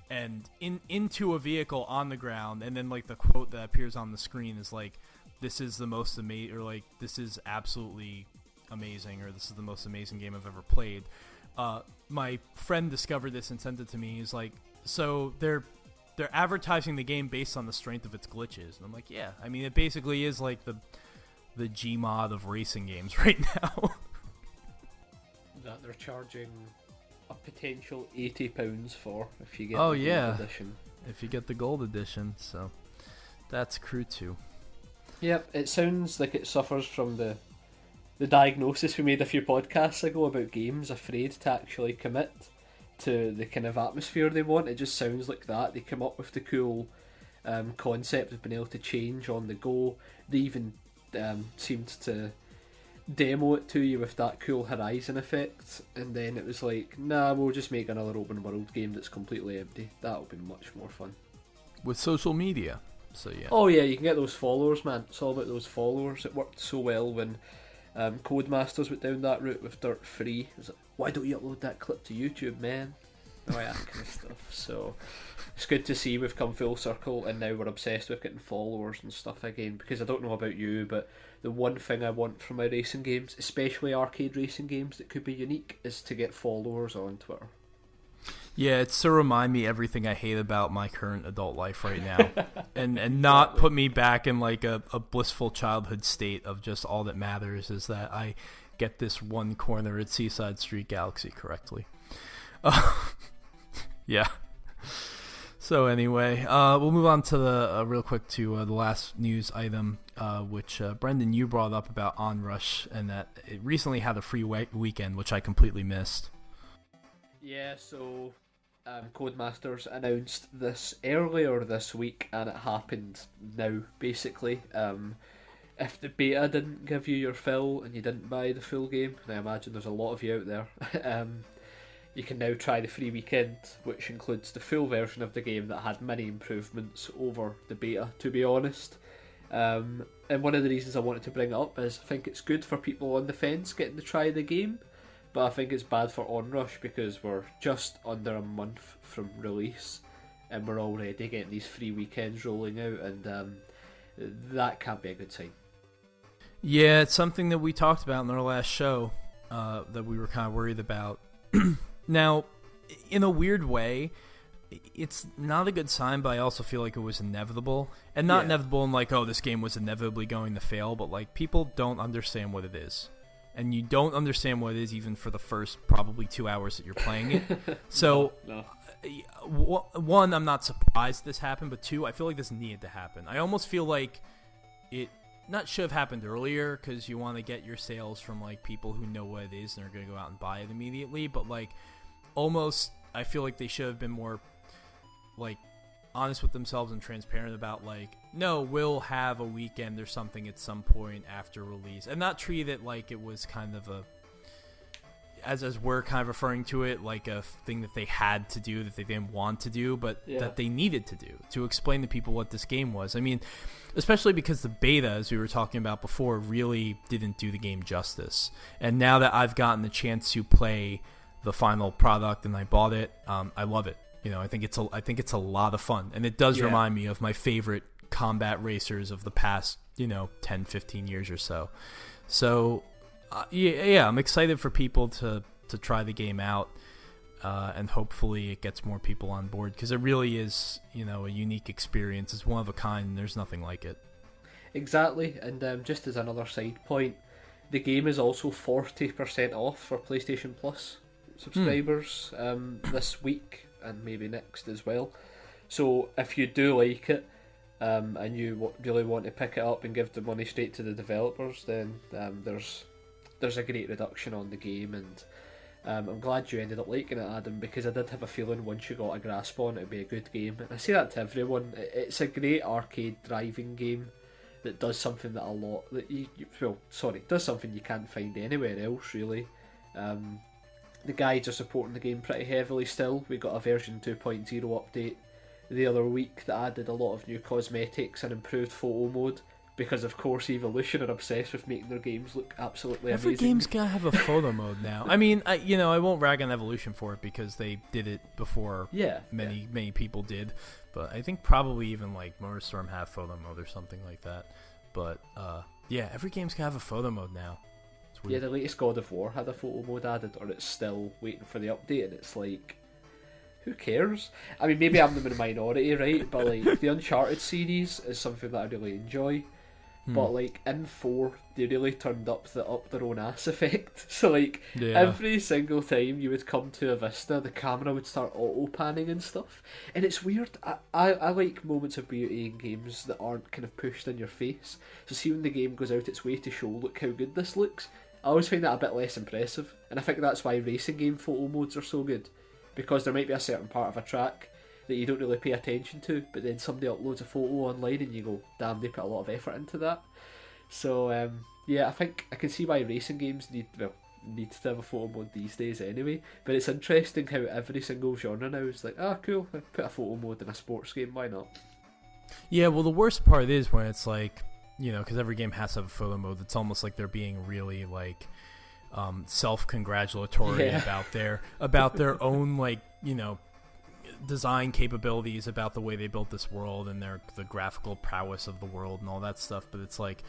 and into a vehicle on the ground, and then like the quote that appears on the screen is like, this is the most amazing, or like, this is absolutely amazing, or this is the most amazing game I've ever played. My friend discovered this and sent it to me. He's like, so they're advertising the game based on the strength of its glitches. And I'm like, yeah, I mean, it basically is like the Gmod of racing games right now. That they're charging a potential £80 for if you get the gold edition. If you get the gold edition, so that's Crew 2. Yep, it sounds like it suffers from the diagnosis we made a few podcasts ago about games afraid to actually commit to the kind of atmosphere they want. It just sounds like that. They come up with the cool concept of being able to change on the go. They even seemed to demo it to you with that cool horizon effect, and then it was like, nah, we'll just make another open world game that's completely empty. That'll be much more fun. With social media. So yeah. Oh yeah, you can get those followers, man. It's all about those followers. It worked so well when Codemasters went down that route with Dirt 3. It was like, why don't you upload that clip to YouTube, man? Oh yeah, that kind of stuff. So it's good to see we've come full circle, and now we're obsessed with getting followers and stuff again. Because I don't know about you, but the one thing I want from my racing games, especially arcade racing games that could be unique, is to get followers on Twitter. Yeah, it's to remind me everything I hate about my current adult life right now, and not put me back in like a blissful childhood state of just all that matters is that I get this one corner at Seaside Street Galaxy correctly. Yeah. So anyway, we'll move on to the real quick to the last news item, which Brendan, you brought up about Onrush, and that it recently had a free weekend, which I completely missed. Yeah, so Codemasters announced this earlier this week, and it happened now, basically. If the beta didn't give you your fill and you didn't buy the full game, and I imagine there's a lot of you out there, you can now try the free weekend, which includes the full version of the game that had many improvements over the beta, to be honest. And one of the reasons I wanted to bring it up is I think it's good for people on the fence getting to try the game, but I think it's bad for Onrush because we're just under a month from release and we're already getting these free weekends rolling out, and that can't be a good sign. Yeah, it's something that we talked about in our last show that we were kind of worried about. Now, in a weird way, it's not a good sign, but I also feel like it was inevitable. And not inevitable in like, oh, this game was inevitably going to fail, but like people don't understand what it is. And you don't understand what it is even for the first probably 2 hours that you're playing it. So, no. One, I'm not surprised this happened, but two, I feel like this needed to happen. I almost feel like it not should have happened earlier because you want to get your sales from like people who know what it is and are going to go out and buy it immediately, but like almost I feel like they should have been more like honest with themselves and transparent about like, no, we'll have a weekend or something at some point after release, and not treat it like it was kind of a, as we're kind of referring to it, like a thing that they had to do that they didn't want to do, but that they needed to do to explain to people what this game was. I mean, especially because the beta, as we were talking about before, really didn't do the game justice. And now that I've gotten the chance to play the final product and I bought it, I love it. You know, I think it's a lot of fun, and it does remind me of my favorite combat racers of the past, 10, 15 years or so. So, I'm excited for people to try the game out. and hopefully it gets more people on board, because it really is, a unique experience. It's one of a kind, and there's nothing like it. Exactly, and just as another side point, the game is also 40% off for PlayStation Plus subscribers this week and maybe next as well. So if you do like it and you really want to pick it up and give the money straight to the developers, then there's a great reduction on the game, and I'm glad you ended up liking it, Adam, because I did have a feeling once you got a grasp on it, it'd be a good game. And I say that to everyone. It's a great arcade driving game that does something that does something you can't find anywhere else, really. The guides are supporting the game pretty heavily still. We got a version 2.0 update the other week that added a lot of new cosmetics and improved photo mode, because of course Evolution are obsessed with making their games look absolutely amazing. Every game's gotta have a photo mode now. I mean, I won't rag on Evolution for it because they did it before many people did, but I think probably even like MotorStorm have photo mode or something like that. But every game's gotta have a photo mode now. Yeah, the latest God of War had a photo mode added, or it's still waiting for the update, and it's like, who cares? I mean, maybe I'm the minority, right? But like, the Uncharted series is something that I really enjoy. But like in 4, they really turned up their own ass effect. So like every single time you would come to a vista, the camera would start auto panning and stuff. And it's weird. I like moments of beauty in games that aren't kind of pushed in your face. So see when the game goes out its way to show, look how good this looks, I always find that a bit less impressive. And I think that's why racing game photo modes are so good, because there might be a certain part of a track that you don't really pay attention to, but then somebody uploads a photo online and you go, damn, they put a lot of effort into that. So I think I can see why racing games need to have a photo mode these days anyway. But it's interesting how every single genre now is like, cool, I put a photo mode in a sports game, why not? Yeah, well, the worst part is when it's like, because every game has to have a photo mode, it's almost like they're being really like self-congratulatory about their own like, design capabilities, about the way they built this world and the graphical prowess of the world and all that stuff. But it's like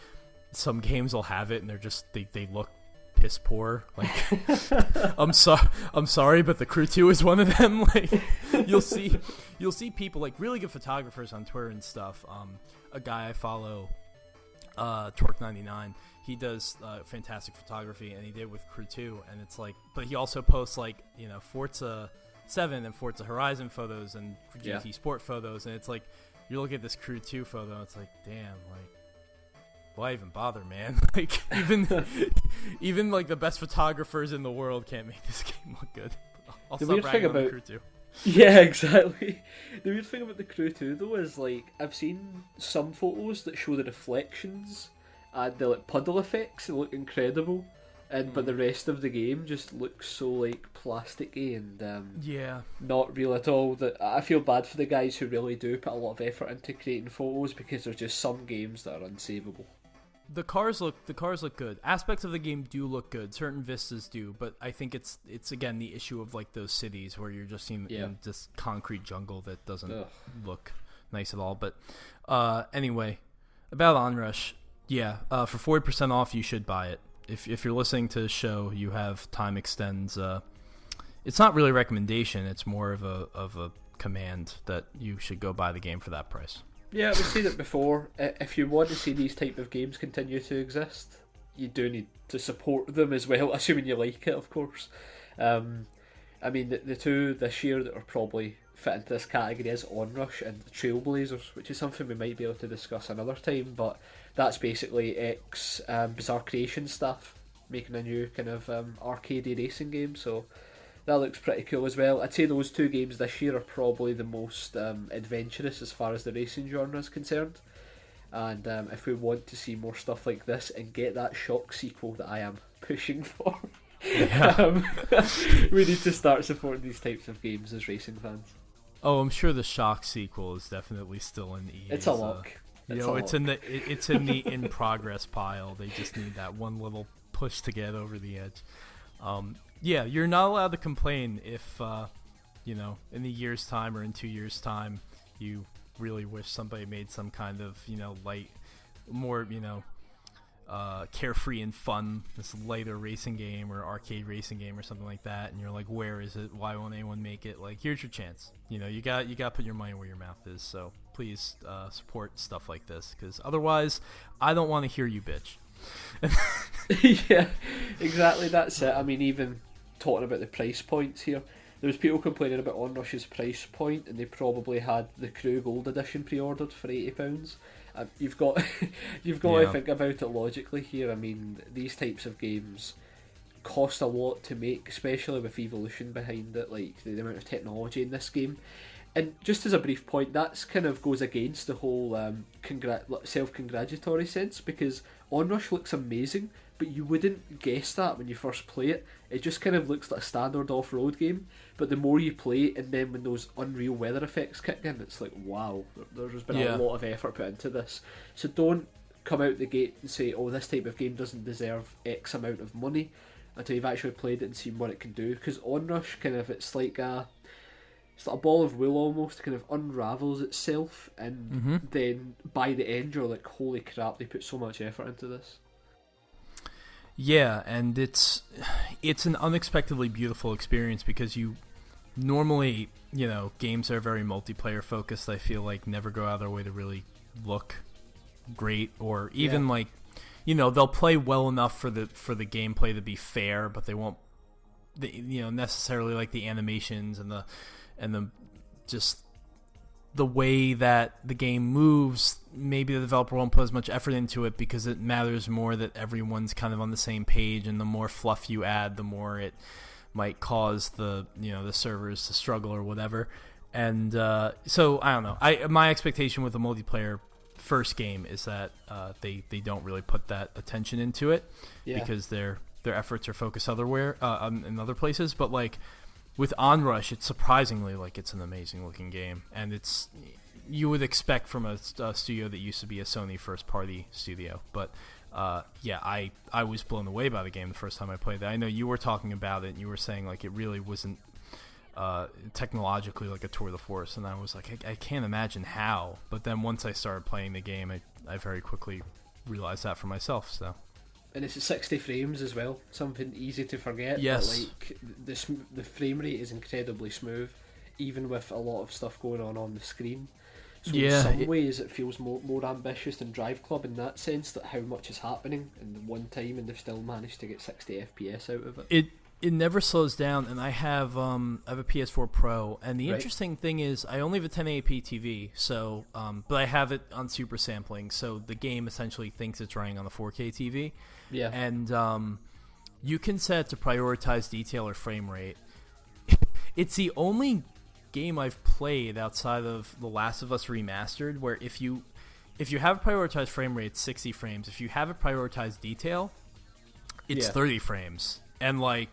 some games will have it and they're just they look piss poor. Like I'm sorry, but The Crew 2 is one of them. Like you'll see people, like really good photographers on Twitter and stuff. A guy I follow, Torque99, he does fantastic photography, and he did with Crew 2, and it's like, but he also posts like Forza 7 and Forza Horizon photos and GT Sport photos, and it's like you look at this Crew 2 photo and it's like, damn, like why even bother, man? Like even like the best photographers in the world can't make this game look good. I'll the stop weird thing ragging on about the Crew 2. Yeah, exactly. The weird thing about the Crew 2 though is like I've seen some photos that show the reflections and the like puddle effects. They look incredible. But the rest of the game just looks so like plasticky and not real at all. That I feel bad for the guys who really do put a lot of effort into creating photos, because there's just some games that are unsavable. The cars look good. Aspects of the game do look good. Certain vistas do, but I think it's again the issue of like those cities where you're just in this concrete jungle that doesn't look nice at all. But anyway, about Onrush, for 40% off, you should buy it. If you're listening to the show, you have time extends. It's not really a recommendation. It's more of a command that you should go buy the game for that price. Yeah, we've seen it before. If you want to see these type of games continue to exist, you do need to support them as well, assuming you like it, of course. I mean, the two this year that are probably fit into this category is Onrush and the Trailblazers, which is something we might be able to discuss another time, but that's basically Bizarre Creation staff making a new kind of arcadey racing game, so that looks pretty cool as well. I'd say those two games this year are probably the most adventurous as far as the racing genre is concerned, and if we want to see more stuff like this and get that Shock sequel that I am pushing for, we need to start supporting these types of games as racing fans. Oh, I'm sure the Shock sequel is definitely still in EA's. It's a lock. It's in the in progress pile. They just need that one little push to get over the edge. You're not allowed to complain if in a year's time or in 2 years' time you really wish somebody made some kind of light, more carefree and fun, this lighter racing game or arcade racing game or something like that, and you're like, where is it? Why won't anyone make it? Like, here's your chance. You got to put your money where your mouth is. So please support stuff like this, because otherwise, I don't want to hear you bitch. Yeah, exactly. That's it. I mean, even talking about the price points here, there was people complaining about Onrush's price point, and they probably had the Crew Gold Edition pre-ordered for £80. You've got to think about it logically here. I mean, these types of games cost a lot to make, especially with Evolution behind it, like the amount of technology in this game. And just as a brief point, that's kind of goes against the whole self-congratulatory sense, because Onrush looks amazing, but you wouldn't guess that when you first play it. It just kind of looks like a standard off-road game, but the more you play it, and then when those unreal weather effects kick in, it's like, wow, there's been a lot of effort put into this. So don't come out the gate and say, oh, this type of game doesn't deserve X amount of money, until you've actually played it and seen what it can do. Because Onrush, kind of, it's like a ball of wool almost. It kind of unravels itself, and then by the end you're like, holy crap, they put so much effort into this. Yeah, and it's an unexpectedly beautiful experience, because you normally, games that are very multiplayer focused, I feel like, never go out of their way to really look great, or even like, they'll play well enough for the gameplay to be fair, but they won't, necessarily like the animations and the just the way that the game moves. Maybe the developer won't put as much effort into it, because it matters more that everyone's kind of on the same page, and the more fluff you add, the more it might cause the servers to struggle or whatever. And so I don't know. My expectation with the multiplayer first game is that they don't really put that attention into it, because their efforts are focused elsewhere, in other places. But like with Onrush, it's surprisingly like it's an amazing looking game, and you would expect from a studio that used to be a Sony first party studio. But I was blown away by the game the first time I played it. I know you were talking about it, and you were saying like it really wasn't technologically like a tour de force, and I was like, I can't imagine how. But then once I started playing the game, I very quickly realized that for myself. So. And it's at 60 frames as well, something easy to forget. Yes. But like the frame rate is incredibly smooth, even with a lot of stuff going on the screen. So in some ways it feels more ambitious than Drive Club in that sense, that how much is happening in the one time, and they've still managed to get 60 FPS out of it. It never slows down, and I have a PS4 Pro, and the interesting thing is I only have a 1080p TV, so but I have it on super sampling, so the game essentially thinks it's running on a 4K TV. Yeah. And you can set it to prioritize detail or frame rate. It's the only game I've played outside of The Last of Us Remastered where if you have prioritized frame rate, it's 60 frames. If you have it prioritized detail, it's 30 frames. And like,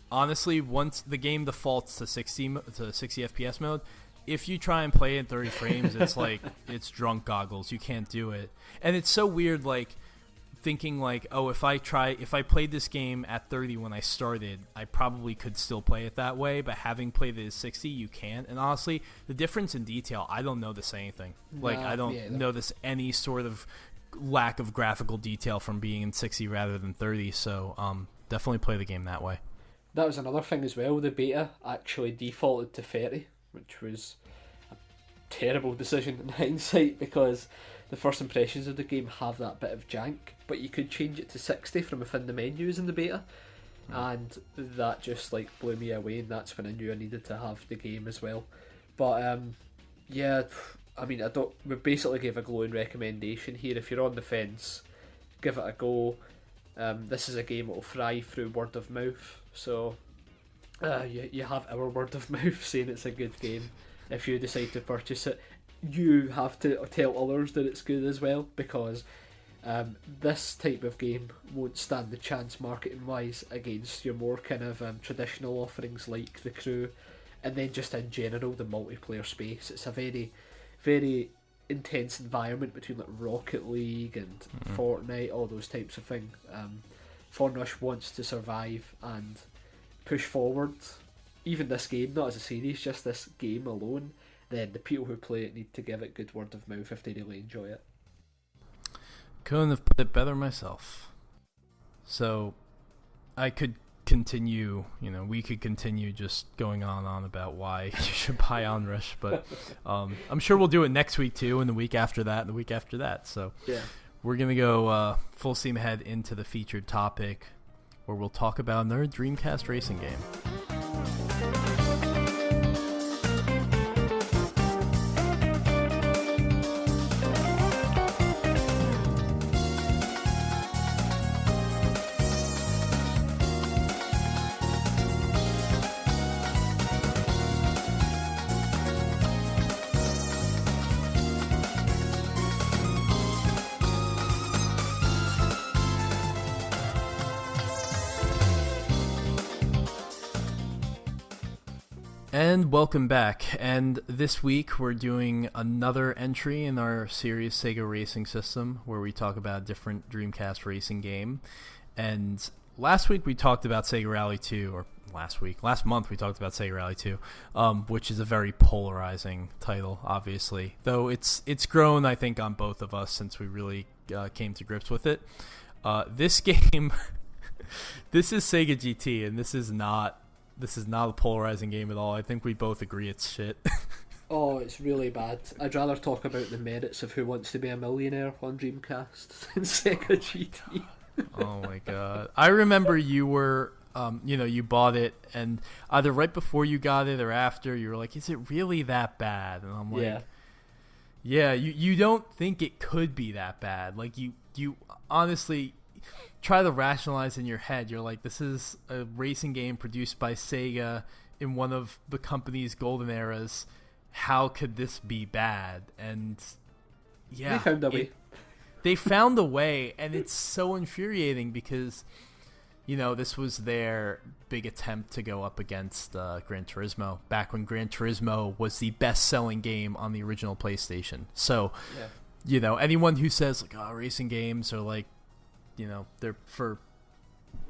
honestly, once the game defaults to 60 FPS mode, if you try and play in 30 frames, it's like it's drunk goggles. You can't do it. And it's so weird, like thinking like, oh, if I played this game at 30 when I started, I probably could still play it that way, but having played it at 60, you can't. And honestly, the difference in detail, I don't notice anything. Like, I don't notice any sort of lack of graphical detail from being in 60 rather than 30, so definitely play the game that way. That was another thing as well. The beta actually defaulted to 30, which was a terrible decision in hindsight, because the first impressions of the game have that bit of jank, but you could change it to 60 from within the menus in the beta, and that just like blew me away, and that's when I knew I needed to have the game as well. But I mean, we basically gave a glowing recommendation here. If you're on the fence, give it a go. This is a game that will thrive through word of mouth, so you have our word of mouth saying it's a good game. If you decide to purchase it, you have to tell others that it's good as well, because this type of game won't stand the chance marketing wise against your more kind of traditional offerings like The Crew, and then just in general the multiplayer space. It's a very, very intense environment between like Rocket League and Fortnite, all those types of things. Onrush wants to survive and push forward. Even this game, not as a series, just this game alone, then the people who play it need to give it good word of mouth if they really enjoy it. Couldn't have put it better myself. So I could continue, we could continue just going on about why you should buy Onrush, but I'm sure we'll do it next week too, and the week after that, and the week after that. So yeah, we're going to go full steam ahead into the featured topic, where we'll talk about another Dreamcast racing game. And welcome back. And this week we're doing another entry in our series SEGA Racing System, where we talk about a different Dreamcast racing game. And last week we talked about Sega Rally 2, or last month we talked about Sega Rally 2, which is a very polarizing title, obviously. Though it's grown, I think, on both of us since we really came to grips with it. This game, this is Sega GT, and this is not a polarizing game at all. I think we both agree it's shit. Oh, it's really bad. I'd rather talk about the merits of Who Wants to Be a Millionaire on Dreamcast than Sega GT. Oh my god. I remember you were, you bought it, and either right before you got it or after, you were like, is it really that bad? And I'm like, yeah, you don't think it could be that bad. Like, you honestly try to rationalize in your head. You're like, this is a racing game produced by Sega in one of the company's golden eras. How could this be bad? And yeah, they found a way. They found a way, and it's so infuriating because, this was their big attempt to go up against Gran Turismo, back when Gran Turismo was the best-selling game on the original PlayStation. So, anyone who says, like, oh, racing games are like, they're for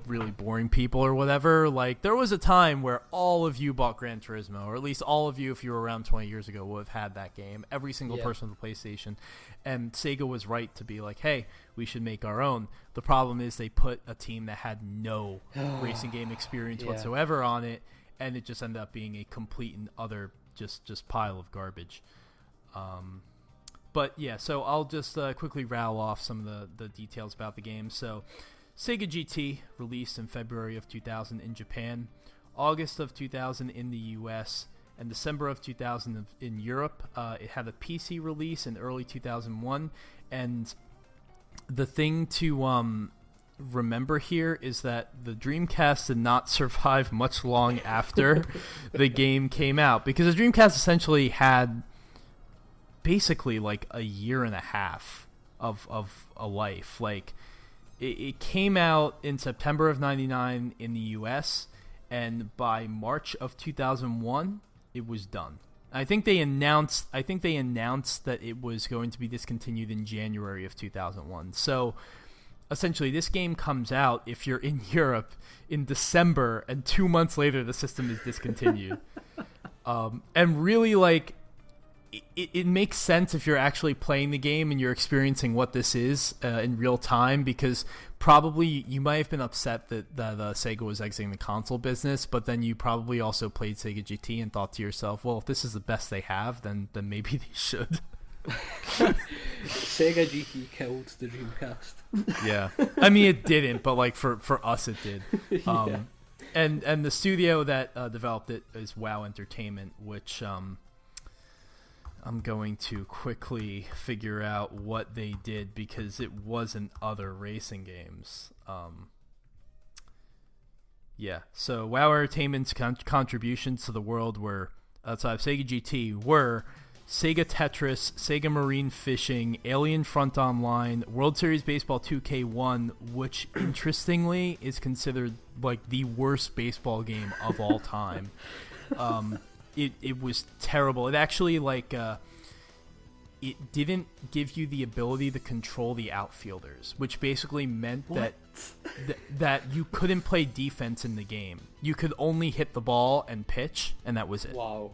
really boring people or whatever. Like, there was a time where all of you bought Gran Turismo, or at least all of you, if you were around 20 years ago, would have had that game. Every single person with a PlayStation. And Sega was right to be like, hey, we should make our own. The problem is they put a team that had no racing game experience whatsoever on it, and it just ended up being a complete and utter just pile of garbage. But yeah, so I'll just quickly rattle off some of the details about the game. So, Sega GT released in February of 2000 in Japan, August of 2000 in the US, and December of 2000 in Europe. It had a PC release in early 2001, and the thing to remember here is that the Dreamcast did not survive much long after the game came out, because the Dreamcast essentially had basically like a year and a half of a life. Like, it came out in September of 99 in the US, and by March of 2001 it was done. I think they announced that it was going to be discontinued in January of 2001. So essentially this game comes out, if you're in Europe, in December, and 2 months later the system is discontinued. And really, like, it makes sense if you're actually playing the game and you're experiencing what this is in real time, because probably you might have been upset that Sega was exiting the console business, but then you probably also played Sega GT and thought to yourself, well, if this is the best they have, then maybe they should. Sega GT killed the Dreamcast. Yeah. I mean, it didn't, but like for us it did. And the studio that developed it is WoW Entertainment, which I'm going to quickly figure out what they did, because it wasn't other racing games. So WoW Entertainment's contributions to the world were, outside of Sega GT, were Sega Tetris, Sega Marine Fishing, Alien Front Online, World Series Baseball 2K1, which interestingly is considered like the worst baseball game of all time. It was terrible. It actually, like, it didn't give you the ability to control the outfielders, which basically meant that you couldn't play defense in the game. You could only hit the ball and pitch, and that was it. Wow.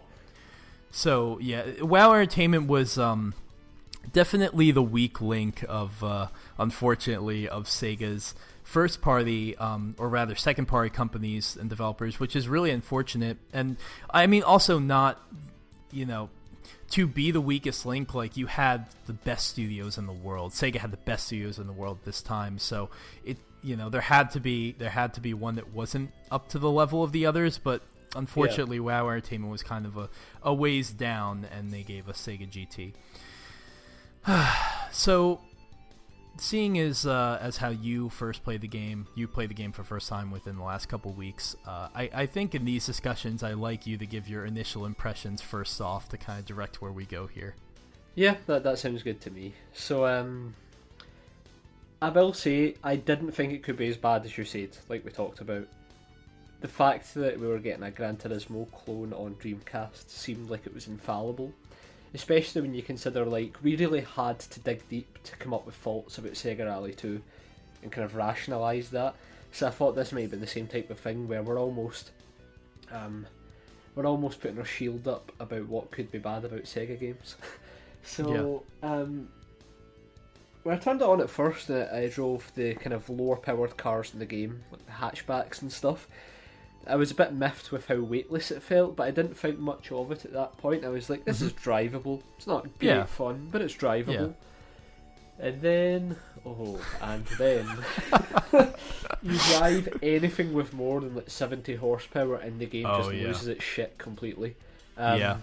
So, yeah, WoW Entertainment was definitely the weak link of, unfortunately, of Sega's first party, or rather second party companies and developers, which is really unfortunate. And I mean, also not, to be the weakest link, like, you had the best studios in the world. Sega had the best studios in the world this time, so there had to be one that wasn't up to the level of the others, but unfortunately, WoW Entertainment was kind of a ways down, and they gave us Sega GT. So, seeing as how you first played the game, you played the game for the first time within the last couple weeks, I think in these discussions, I like you to give your initial impressions first off to kind of direct where we go here. Yeah, that sounds good to me. So, I will say, I didn't think it could be as bad as you said, like we talked about. The fact that we were getting a Gran Turismo clone on Dreamcast seemed like it was infallible. Especially when you consider, like, we really had to dig deep to come up with faults about Sega Rally 2 and kind of rationalise that. So I thought this might be the same type of thing where we're almost putting our shield up about what could be bad about Sega games. So, when I turned it on at first, I drove the kind of lower powered cars in the game, like the hatchbacks and stuff. I was a bit miffed with how weightless it felt, but I didn't think much of it at that point. I was like, this is drivable. It's not great fun, but it's drivable. Yeah. And then you drive anything with more than like 70 horsepower and the game loses its shit completely. That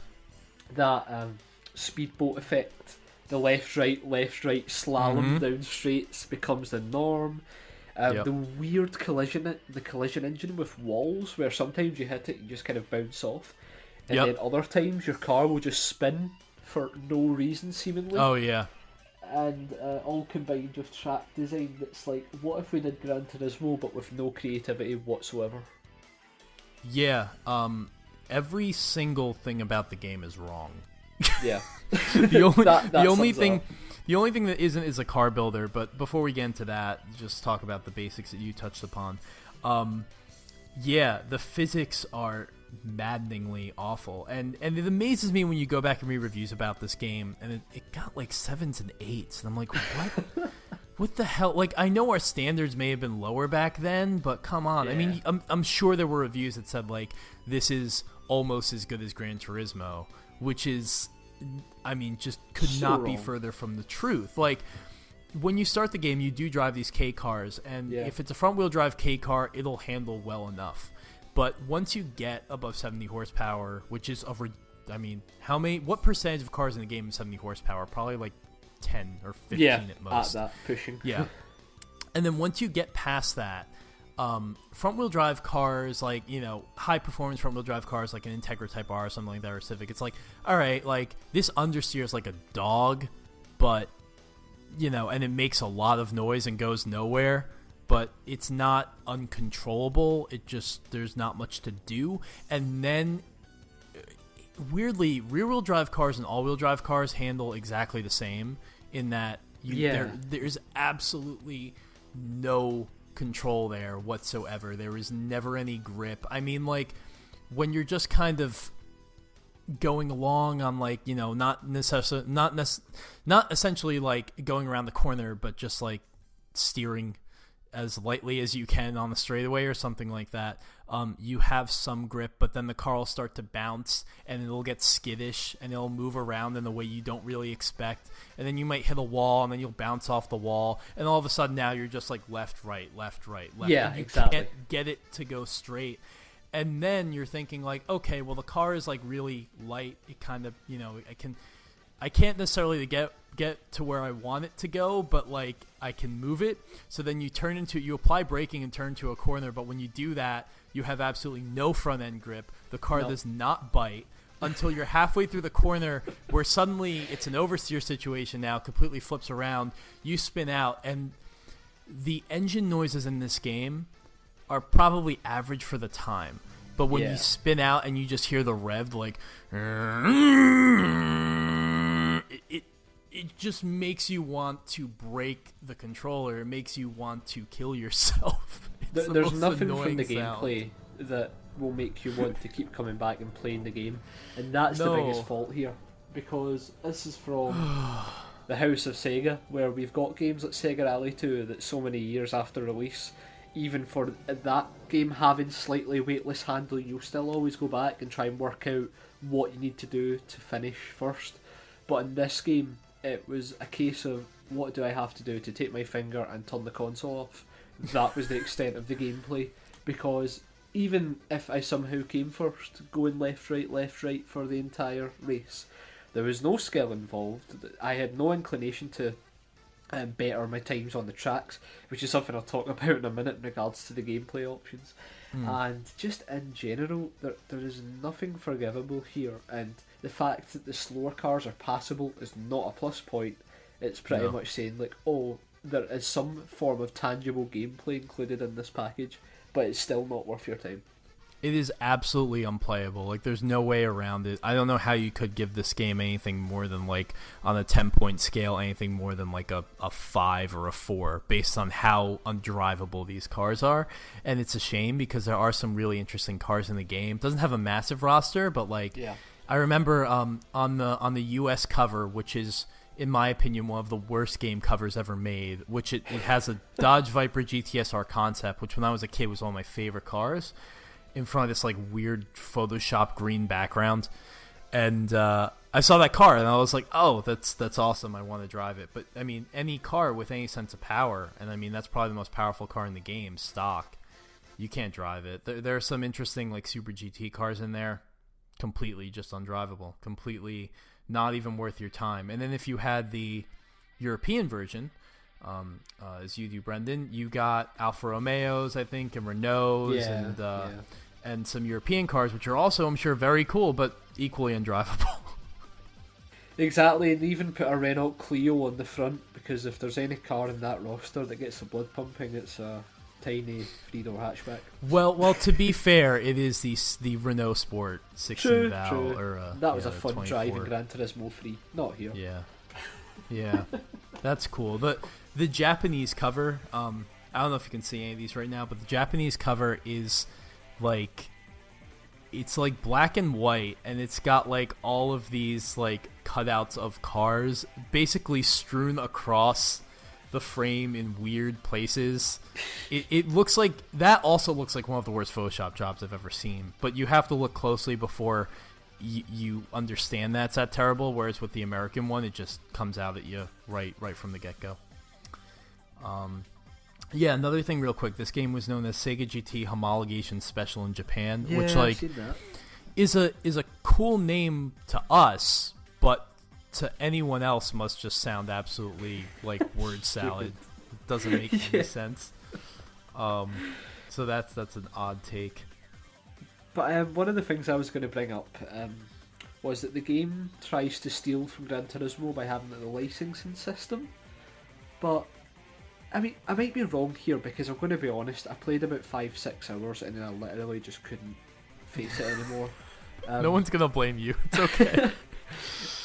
speedboat effect, the left-right slalom down straights becomes the norm. The weird collision engine with walls, where sometimes you hit it, you just kind of bounce off, and then other times your car will just spin for no reason, seemingly. Oh yeah. And all combined with track design that's like, what if we did Gran Turismo but with no creativity whatsoever? Yeah. Every single thing about the game is wrong. Yeah. The only thing that isn't is a car builder, but before we get into that, just talk about the basics that you touched upon. The physics are maddeningly awful, and it amazes me when you go back and read reviews about this game, and it got like 7s and 8s, and I'm like, what? What the hell? Like, I know our standards may have been lower back then, but come on. Yeah. I mean, I'm sure there were reviews that said, like, this is almost as good as Gran Turismo, which is, I mean, just could not be further from the truth. Like, when you start the game, you do drive these K cars, and if it's a front-wheel drive K car, it'll handle well enough. But once you get above 70 horsepower, which is what percentage of cars in the game is 70 horsepower? Probably like 10 or 15 at most. At that, pushing. Yeah. And then once you get past that, front-wheel drive cars, like, high-performance front-wheel drive cars like an Integra Type R or something like that, or Civic, it's like, all right, like, this understeers like a dog, but, and it makes a lot of noise and goes nowhere, but it's not uncontrollable. It just, there's not much to do. And then, weirdly, rear-wheel drive cars and all-wheel drive cars handle exactly the same in that there's absolutely no control there whatsoever. There is never any grip. I mean, like, when you're just kind of going along on, like, not essentially like going around the corner, but just like steering as lightly as you can on the straightaway or something like that, you have some grip, but then the car will start to bounce and it'll get skittish and it'll move around in the way you don't really expect, and then you might hit a wall and then you'll bounce off the wall, and all of a sudden now you're just like left, right. Yeah, and you exactly. Can't get it to go straight. And then you're thinking, like, okay, well, the car is like really light. It kind of, I can't necessarily get to where I want it to go, but like I can move it. So then you apply braking and turn to a corner, but when you do that, you have absolutely no front end grip. The car does not bite until you're halfway through the corner, where suddenly it's an oversteer situation now, completely flips around, you spin out, and the engine noises in this game are probably average for the time. But when you spin out and you just hear the rev, like, it just makes you want to break the controller. It makes you want to kill yourself. There's nothing from the gameplay that will make you want to keep coming back and playing the game. And that's the biggest fault here. Because this is from the house of Sega, where we've got games like Sega Rally 2 that so many years after release, even for that game having slightly weightless handling, you'll still always go back and try and work out what you need to do to finish first. But in this game, it was a case of, what do I have to do to take my finger and turn the console off? That was the extent of the gameplay, because even if I somehow came first, going left, right for the entire race, there was no skill involved. I had no inclination to better my times on the tracks, which is something I'll talk about in a minute in regards to the gameplay options. And just in general, there is nothing forgivable here, and the fact that the slower cars are passable is not a plus point. It's pretty much saying, like, oh, there is some form of tangible gameplay included in this package, but it's still not worth your time. It is absolutely unplayable. Like, there's no way around it. I don't know how you could give this game anything more than, like, on a 10-point scale, anything more than, like, a 5 or a 4, based on how undrivable these cars are. And it's a shame, because there are some really interesting cars in the game. It doesn't have a massive roster, but, like, I remember on the US cover, which is, in my opinion, one of the worst game covers ever made, which it has a Dodge Viper GTSR concept, which when I was a kid was one of my favorite cars, in front of this like weird Photoshop green background. And I saw that car and I was like, oh, that's awesome, I want to drive it. But I mean, any car with any sense of power, and I mean that's probably the most powerful car in the game, stock, you can't drive it. There are some interesting like Super GT cars in there, completely just undrivable, completely not even worth your time. And then if you had the European version, as you do, Brendan, you got Alfa Romeos, I think, and Renaults, and some European cars, which are also, I'm sure, very cool, but equally undrivable. Exactly, and even put a Renault Clio on the front, because if there's any car in that roster that gets the blood pumping, it's a tiny three-door hatchback. Well, to be fair, it is the Renault Sport 16 valve. True. Or that was a fun 24. drive in Gran Turismo 3, not here. Yeah, that's cool. The Japanese cover, I don't know if you can see any of these right now, but the Japanese cover is like, it's like black and white, and it's got like all of these like cutouts of cars basically strewn across the frame in weird places. It looks like, that also looks like one of the worst Photoshop jobs I've ever seen, but you have to look closely before you understand that's that terrible, whereas with the American one, it just comes out at you right from the get-go. Another thing real quick, this game was known as Sega GT Homologation Special in Japan, which like is a cool name to us, but to anyone else must just sound absolutely like word salad. It doesn't make any sense. So that's an odd take. But one of the things I was going to bring up was that the game tries to steal from Gran Turismo by having the licensing system. But I mean, I might be wrong here, because I'm going to be honest, I played about 5-6 hours and then I literally just couldn't face it anymore. No one's going to blame you. It's okay.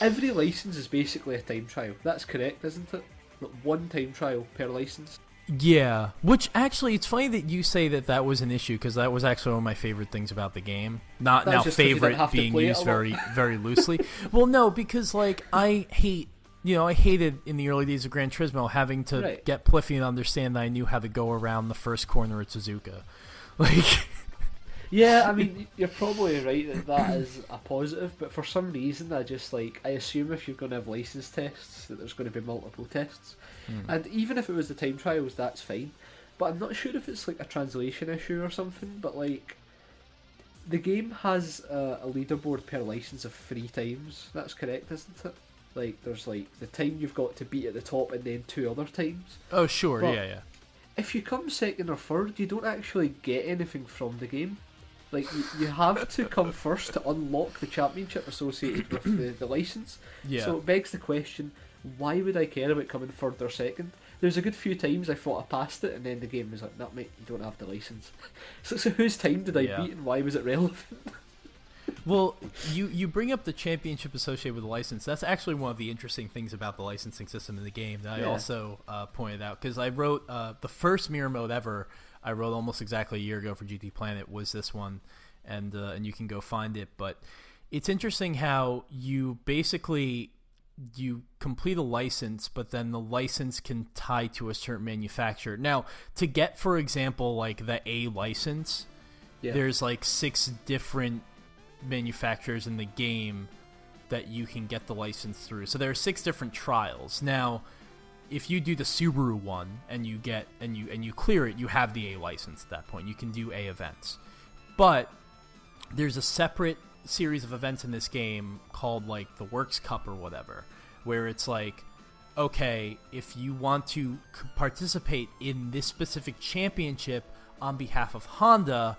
Every license is basically a time trial. That's correct, isn't it? Like, one time trial per license. Yeah, which actually, it's funny that you say that was an issue, because that was actually one of my favorite things about the game. Not now favorite being used very, very loosely. Well, no, because like I hated in the early days of Gran Turismo having to get Pliffy and understand that I knew how to go around the first corner at Suzuka. Like, yeah, I mean, you're probably right that is a positive, but for some reason I assume if you're going to have license tests that there's going to be multiple tests. And even if it was the time trials, that's fine. But I'm not sure if it's like a translation issue or something, but like, the game has a leaderboard per license of 3 times. That's correct, isn't it? Like, there's like the time you've got to beat at the top and then 2 other times. Oh, sure, but yeah. If you come second or third, you don't actually get anything from the game. Like, you have to come first to unlock the championship associated with the license. Yeah. So it begs the question, why would I care about coming third or second? There's a good few times I thought I passed it, and then the game was like, no, mate, you don't have the license. So whose time did I beat, and why was it relevant? Well, you bring up the championship associated with the license. That's actually one of the interesting things about the licensing system in the game that I also pointed out, because I wrote the first mirror mode ever. I wrote almost exactly a year ago for GT Planet was this one, and you can go find it. But it's interesting how you basically you complete a license, but then the license can tie to a certain manufacturer. Now, to get, for example, like the A license, there's like 6 different manufacturers in the game that you can get the license through. So there are 6 different trials. Now, if you do the Subaru one and you get and you clear it, you have the A license at that point. You can do A events. But there's a separate series of events in this game called like the Works Cup or whatever, where it's like, okay, if you want to participate in this specific championship on behalf of Honda,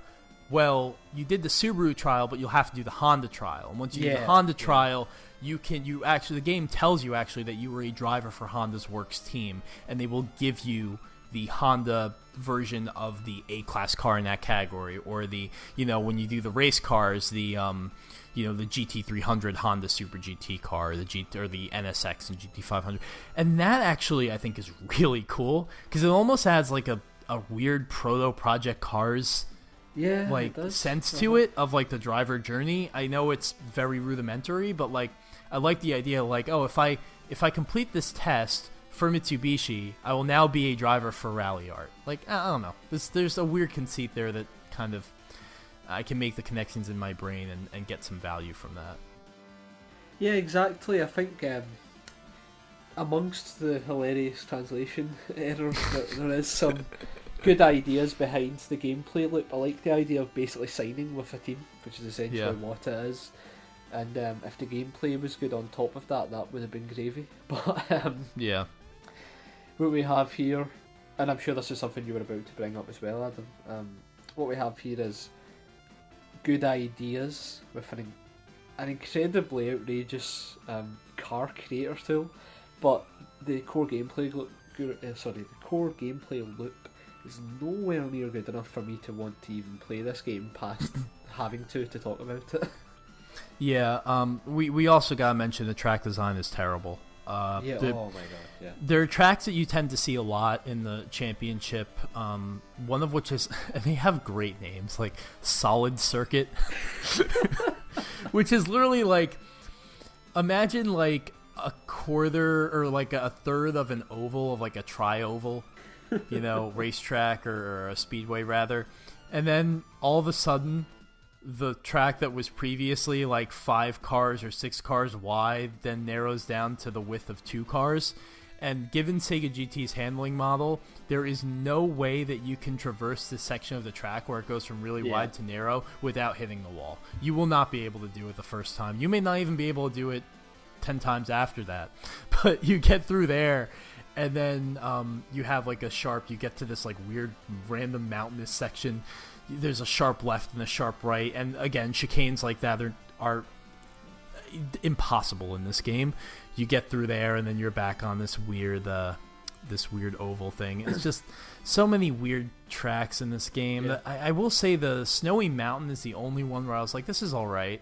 well, you did the Subaru trial, but you'll have to do the Honda trial. And once you do the Honda trial, the game tells you actually that you were a driver for Honda's Works team, and they will give you the Honda version of the A-class car in that category, or the, when you do the race cars, the the GT300 Honda Super GT car, or the NSX and GT500. And that actually I think is really cool, because it almost adds like a weird proto Project Cars sense to it, of like the driver journey. I know it's very rudimentary, but like I like the idea, like, oh, if I complete this test for Mitsubishi, I will now be a driver for Rally Art. Like, I don't know. There's a weird conceit there that kind of I can make the connections in my brain and get some value from that. Yeah, exactly. I think amongst the hilarious translation errors, there is some good ideas behind the gameplay loop. I like the idea of basically signing with a team, which is essentially what it is. And if the gameplay was good on top of that, that would have been gravy. But what we have here, and I'm sure this is something you were about to bring up as well, Adam. What we have here is good ideas with an incredibly outrageous car creator tool, but the core gameplay loop is nowhere near good enough for me to want to even play this game past having to talk about it. Yeah, we also gotta mention the track design is terrible. Oh my god, yeah. There are tracks that you tend to see a lot in the championship, one of which is, and they have great names, like Solid Circuit, which is literally like, imagine like a quarter or like a third of an oval of like a tri-oval, racetrack or a speedway rather, and then all of a sudden the track that was previously like 5 cars or 6 cars wide then narrows down to the width of 2 cars. And given Sega GT's handling model, there is no way that you can traverse this section of the track where it goes from really wide to narrow without hitting the wall. You will not be able to do it the first time. You may not even be able to do it 10 times after that. But you get through there, and then you have like you get to this like weird random mountainous section. There's a sharp left and a sharp right, and again, chicanes like that are impossible in this game. You get through there, and then you're back on this weird oval thing. It's just so many weird tracks in this game. Yeah. I will say the Snowy Mountain is the only one where I was like, this is all right.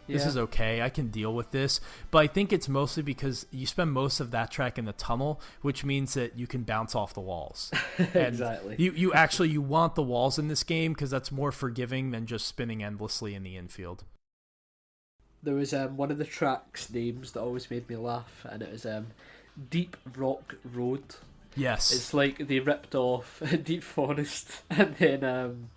This is okay. I can deal with this. But I think it's mostly because you spend most of that track in the tunnel, which means that you can bounce off the walls. Exactly. You want the walls in this game because that's more forgiving than just spinning endlessly in the infield. There was one of the tracks names that always made me laugh, and it was Deep Rock Road. Yes. It's like they ripped off Deep Forest, and then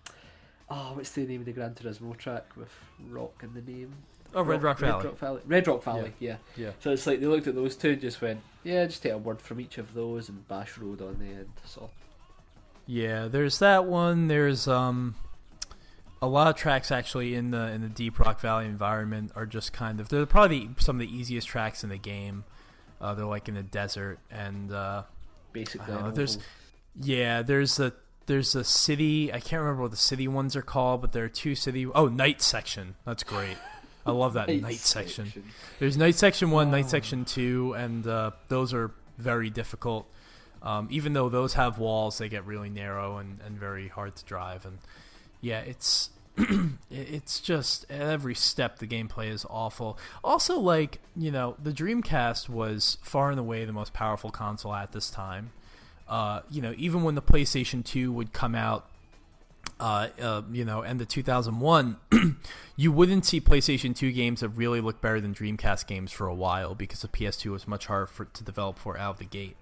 what's the name of the Gran Turismo track with rock in the name? Oh, Red Rock Valley. Red Rock Valley, yeah. So it's like they looked at those two and just went, just take a word from each of those and bash road on the end. So yeah, there's that one. There's a lot of tracks actually in the Deep Rock Valley environment are just kind of, they're probably some of the easiest tracks in the game. They're like in the desert, and basically there's a city, I can't remember what the city ones are called, but there are 2 city. Oh, Night Section. That's great. I love that night section. There's Night Section 1, Night Section 2, and those are very difficult. Even though those have walls, they get really narrow and very hard to drive. And yeah, it's it's just at every step the gameplay is awful. Also, like, the Dreamcast was far and away the most powerful console at this time. Even when the PlayStation 2 would come out, end of 2001, you wouldn't see PlayStation 2 games that really look better than Dreamcast games for a while because the PS2 was much harder to develop for out of the gate.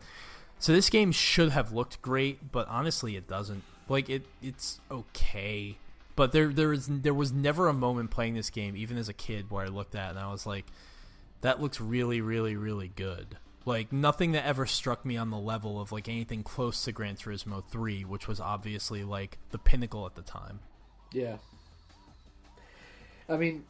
So this game should have looked great, but honestly, it doesn't. Like it's okay, but there was never a moment playing this game, even as a kid, where I looked at it and I was like, that looks really, really, really good. Like, nothing that ever struck me on the level of, like, anything close to Gran Turismo 3, which was obviously, like, the pinnacle at the time. Yeah. I mean,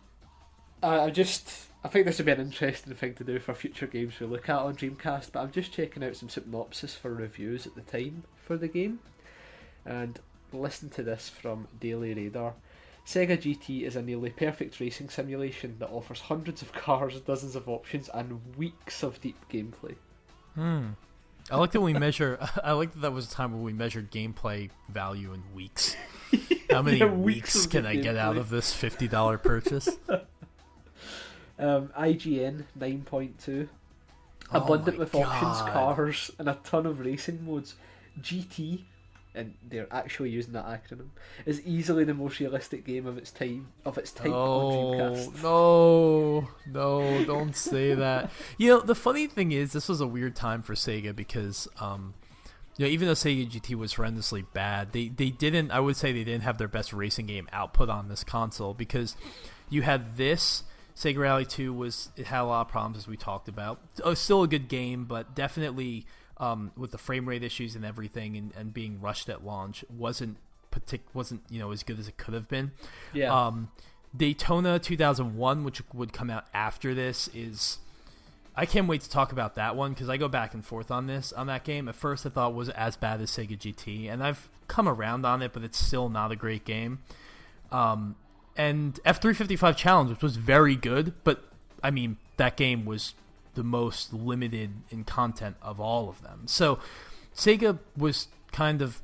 I think this would be an interesting thing to do for future games we look at on Dreamcast, but I'm just checking out some synopsis for reviews at the time for the game, and listen to this from Daily Radar. Sega GT is a nearly perfect racing simulation that offers hundreds of cars, dozens of options, and weeks of deep gameplay. I like that we measure. I like that was a time when we measured gameplay value in weeks. How many weeks can I get out of this $50 purchase? IGN 9.2. Abundant with options, cars, and a ton of racing modes. GT, and they're actually using that acronym, is easily the most realistic game of its time on Dreamcast. No, don't say that. The funny thing is, this was a weird time for Sega because, even though Sega GT was horrendously bad, they didn't have their best racing game output on this console, because you had this. Sega Rally 2 it had a lot of problems, as we talked about. Still a good game, but definitely with the frame rate issues and everything, and being rushed at launch, wasn't as good as it could have been. Yeah. Daytona 2001, which would come out after this, I can't wait to talk about that one, because I go back and forth on that game. At first I thought it was as bad as Sega GT, and I've come around on it, but it's still not a great game. And F355 Challenge, which was very good, but I mean, that game was the most limited in content of all of them. So Sega was kind of,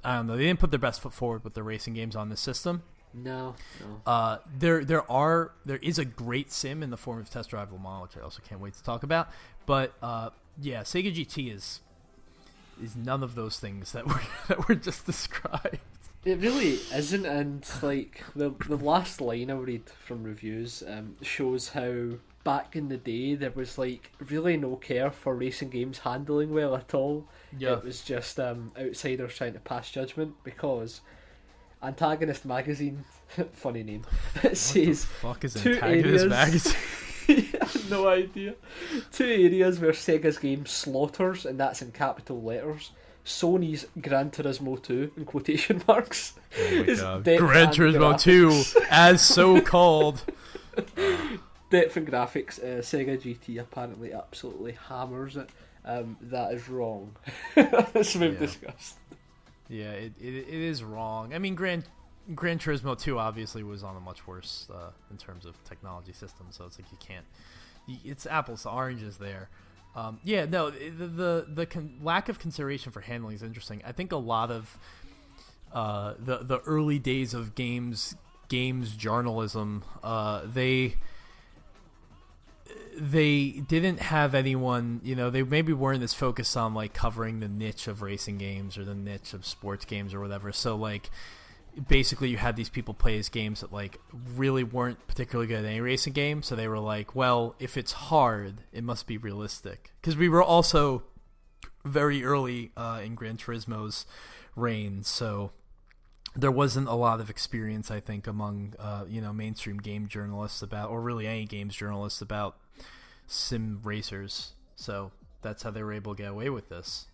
I don't know, they didn't put their best foot forward with their racing games on this system. No. There is a great sim in the form of Test Drive Le Mans, which I also can't wait to talk about. But Sega GT is none of those things that were just described. It really isn't, and like the last line I read from reviews shows how back in the day there was like really no care for racing games handling well at all. Yeah. It was just outsiders trying to pass judgment, because Antagonist Magazine, funny name, it says, what the fuck is Antagonist Magazine? I have no idea. 2 areas where Sega's game slaughters, and that's in capital letters. Sony's Gran Turismo 2 in quotation marks. Oh my god. Gran Turismo 2 as so called. Depth and graphics, Sega GT apparently absolutely hammers it. That is wrong, as we've discussed. Yeah, it is wrong. I mean, Gran Turismo 2 obviously was on a much worse in terms of technology systems, so it's like it's apples to oranges there. The lack of consideration for handling is interesting. I think a lot of the early days of games journalism, they didn't have anyone, they maybe weren't as focused on like covering the niche of racing games or the niche of sports games or whatever. So like basically you had these people play these games that like really weren't particularly good at any racing game, so they were like, well, if it's hard, it must be realistic, because we were also very early in Gran Turismo's reign, so there wasn't a lot of experience, I think, among mainstream game journalists about, or really any games journalists about sim racers, so that's how they were able to get away with this.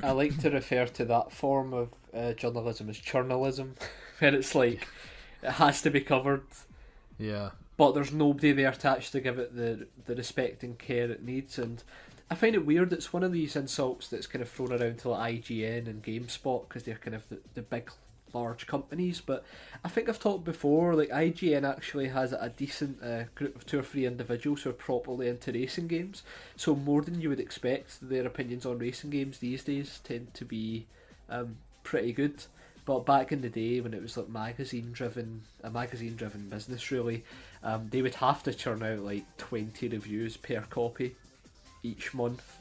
I like to refer to that form of journalism as churnalism, where it's like it has to be covered, but there's nobody there to actually give it the respect and care it needs. And I find it weird. It's one of these insults that's kind of thrown around to like IGN and GameSpot, because they're kind of the big large companies, but I think I've talked before, like IGN actually has a decent group of 2 or 3 individuals who are properly into racing games, so more than you would expect, their opinions on racing games these days tend to be pretty good. But back in the day, when it was like a magazine driven business really, they would have to churn out like 20 reviews per copy each month.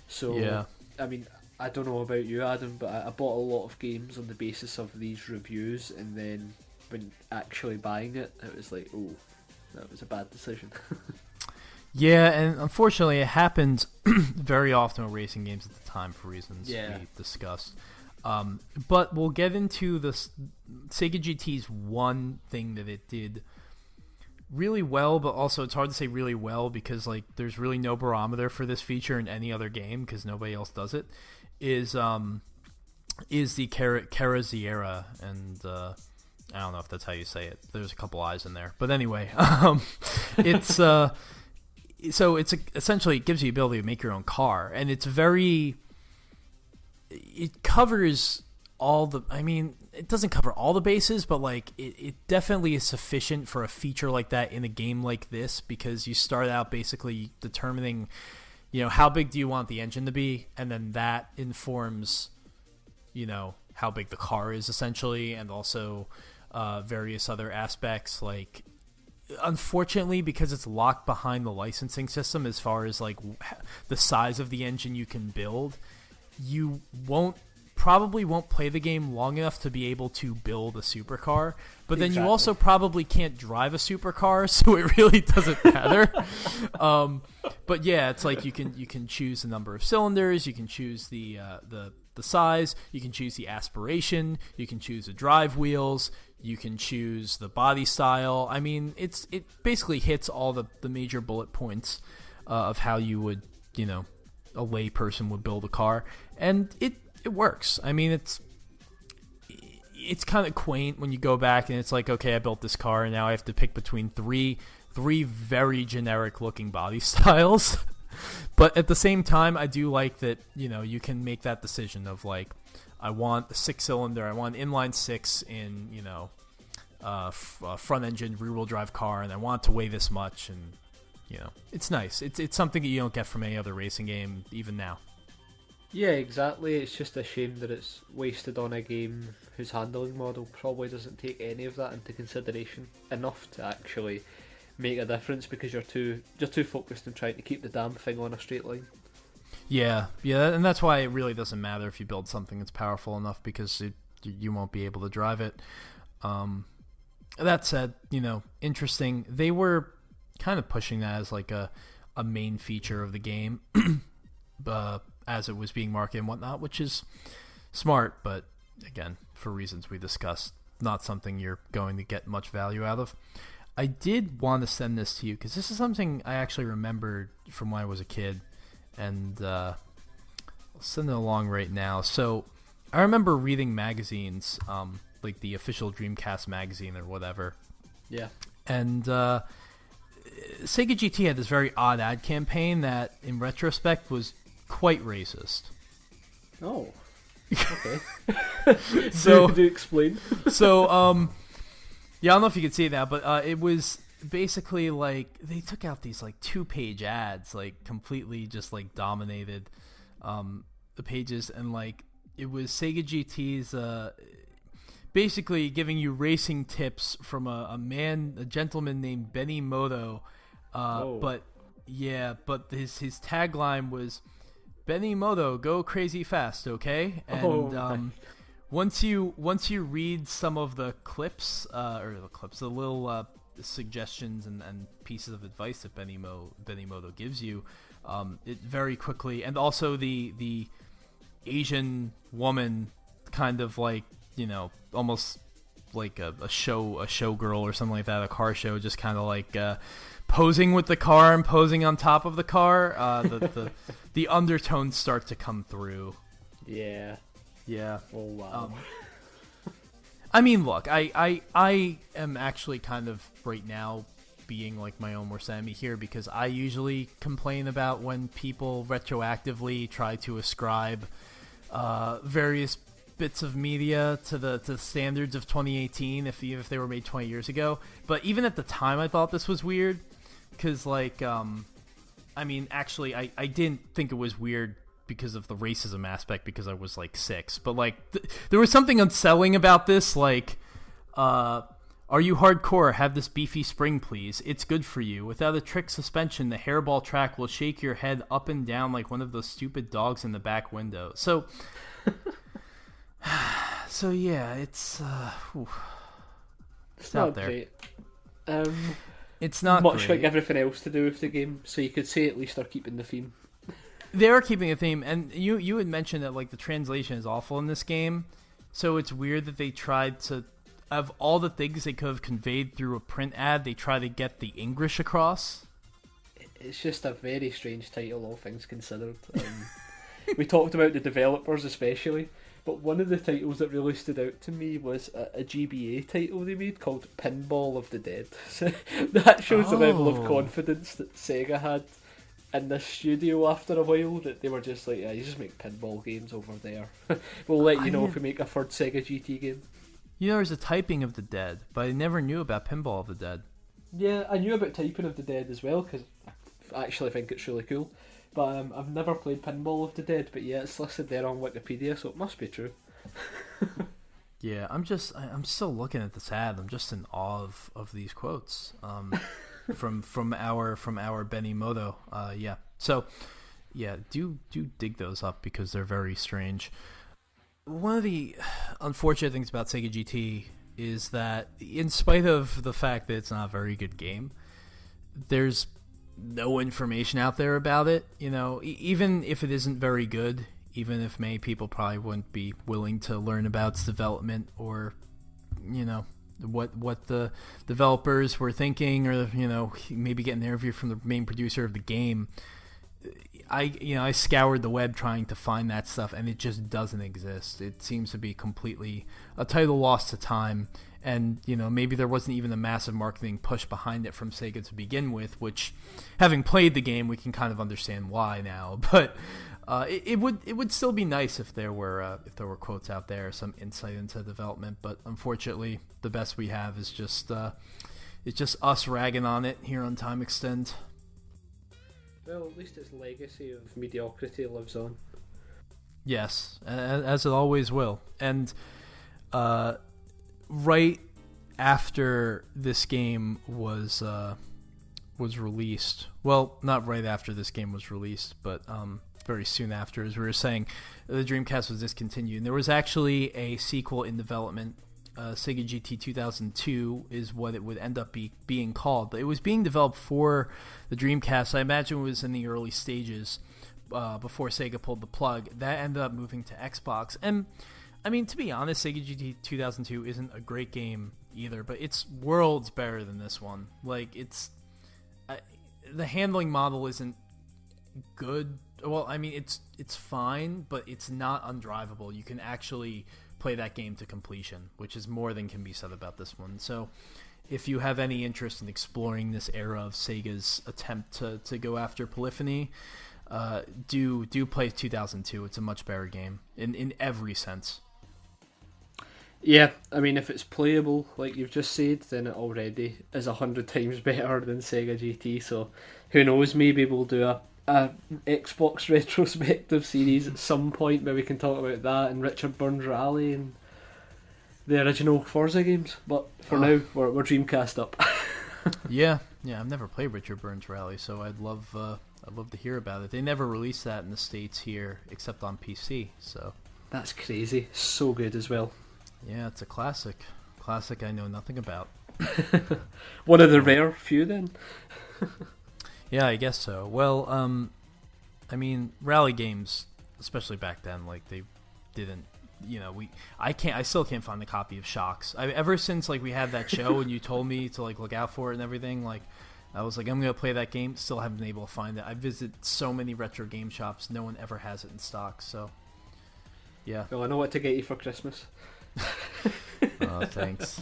So I mean, I don't know about you, Adam, but I bought a lot of games on the basis of these reviews, and then when actually buying it, it was like, oh, that was a bad decision. Yeah, and unfortunately, it happens very often with racing games at the time for reasons we discussed. But we'll get into this Sega GT's one thing that it did really well, but also it's hard to say really well because like there's really no barometer for this feature in any other game because nobody else does it. Is the Carrozzeria, and I don't know if that's how you say it. There's a couple I's in there, but anyway, it's so it's essentially it gives you the ability to make your own car, and it covers all the. I mean, it doesn't cover all the bases, but like it definitely is sufficient for a feature like that in a game like this because you start out basically determining, how big do you want the engine to be, and then that informs, how big the car is essentially, and also various other aspects like. Unfortunately, because it's locked behind the licensing system as far as like the size of the engine you can build, you probably won't play the game long enough to be able to build a supercar, but then you also probably can't drive a supercar, so it really doesn't matter. But yeah, it's like you can choose the number of cylinders, you can choose the size, you can choose the aspiration, you can choose the drive wheels, you can choose the body style. I mean, it basically hits all the major bullet points of how you would, a lay person would build a car, and it works. I mean, it's kind of quaint when you go back and it's like, okay, I built this car and now I have to pick between three very generic looking body styles. But at the same time, I do like that, you can make that decision of like, I want a 6-cylinder, I want an inline 6 in, front engine rear wheel drive car, and I want it to weigh this much, and it's nice. It's something that you don't get from any other racing game even now. Yeah, exactly. It's just a shame that it's wasted on a game whose handling model probably doesn't take any of that into consideration enough to actually make a difference because you're too focused on trying to keep the damn thing on a straight line. Yeah, and that's why it really doesn't matter if you build something that's powerful enough because you won't be able to drive it. That said, interesting. They were kind of pushing that as like a main feature of the game as it was being marketed and whatnot, which is smart, but again, for reasons we discussed, not something you're going to get much value out of. I did want to send this to you because this is something I actually remembered from when I was a kid, and I'll send it along right now. So I remember reading magazines, like the official Dreamcast magazine or whatever. Yeah. And Sega GT had this very odd ad campaign that, in retrospect, was quite racist. Oh. Okay. So do explain. So, yeah, I don't know if you can see it now, but it was basically like they took out these like 2-page ads, like completely just like dominated the pages, and like it was Sega GT's basically giving you racing tips from a gentleman named Benny Moto. But his tagline was, Benny Moto, go crazy fast, okay? And once you read some of the clips, the little suggestions and pieces of advice that Benny Moto gives you, it very quickly, and also the Asian woman kind of like, almost like a showgirl or something like that, a car show, just kind of like posing with the car and posing on top of the car. The undertones start to come through. Yeah. Yeah. Oh wow. I mean, look, I am actually kind of right now being like my own worst enemy here because I usually complain about when people retroactively try to ascribe various bits of media to the standards of 2018 if they were made 20 years ago. But even at the time, I thought this was weird because, like, I mean, actually, I didn't think it was weird because of the racism aspect because I was like 6. But like, there was something unsettling about this. Like, are Are you hardcore? Have this beefy spring, please. It's good for you. Without a trick suspension, the hairball track will shake your head up and down like one of those stupid dogs in the back window. So, yeah, it's not out there. Great. It's not much great. like everything else to do with the game. So you could say at least they're keeping the theme. They are keeping a theme, and you had mentioned that like the translation is awful in this game. So it's weird that they tried to. Of all the things they could have conveyed through a print ad, they try to get the English across. It's just a very strange title, all things considered. We talked about the developers especially, but one of the titles that really stood out to me was a GBA title they made called Pinball of the Dead. So that shows the level of confidence that Sega had in this studio after a while, that they were just like, yeah, you just make pinball games over there. We'll let you know if we make a third Sega GT game. You know, there's a typing of the Dead, but I never knew about Pinball of the Dead. Yeah, I knew about Typing of the Dead as well, because I actually think it's really cool. But I've never played Pinball of the Dead, but yeah, it's listed there on Wikipedia, so it must be true. Yeah, I'm still looking at this ad. I'm just in awe of these quotes from our Benny Moto. Yeah, so yeah, do dig those up because they're very strange. One of the unfortunate things about Sega GT is that, in spite of the fact that it's not a very good game, there's no information out there about it. You know, even if it isn't very good, even if many people probably wouldn't be willing to learn about its development or, you know, what the developers were thinking, or, you know, maybe get an interview from the main producer of the game. I scoured the web trying to find that stuff, and it just doesn't exist. It seems to be completely a title lost to time, and, you know, maybe there wasn't even a massive marketing push behind it from Sega to begin with, which, having played the game, we can kind of understand why now. But it would still be nice if there were quotes out there, some insight into development. But unfortunately, the best we have is just us ragging on it here on Time Extend. Well, at least its legacy of mediocrity lives on. Yes, as it always will. And right after this game was released, well, not right after this game was released, but very soon after, as we were saying, the Dreamcast was discontinued. And there was actually a sequel in development. Sega GT 2002 is what it would end up being called, but it was being developed for the Dreamcast. I imagine it was in the early stages before Sega pulled the plug. That ended up moving to Xbox, and I mean, to be honest, Sega GT 2002 isn't a great game either, but it's worlds better than this one. Like, it's the handling model isn't good. Well, I mean, it's fine, but it's not undrivable. You can actually play that game to completion, which is more than can be said about this one. So if you have any interest in exploring this era of Sega's attempt to go after polyphony, do play 2002. It's a much better game in every sense. Yeah, I mean, if it's playable, like you've just said, then it already is 100 times better than Sega GT, so who knows, maybe we'll do a Xbox retrospective series at some point where we can talk about that and Richard Burns Rally and the original Forza games. But for now, we're Dreamcast up. yeah, I've never played Richard Burns Rally, so I'd love to hear about it. They never released that in the States here except on PC, so that's crazy. So good as well. Yeah, it's a classic I know nothing about. One of the rare few then. Yeah, I guess so. Well, I mean, rally games, especially back then, like, they didn't, you know, I still can't find a copy of Shocks. Ever since, like, we had that show and you told me to, like, look out for it and everything, like, I was like, I'm going to play that game, still haven't been able to find it. I visit so many retro game shops, no one ever has it in stock, so, yeah. Well, I know what to get you for Christmas. Oh, thanks.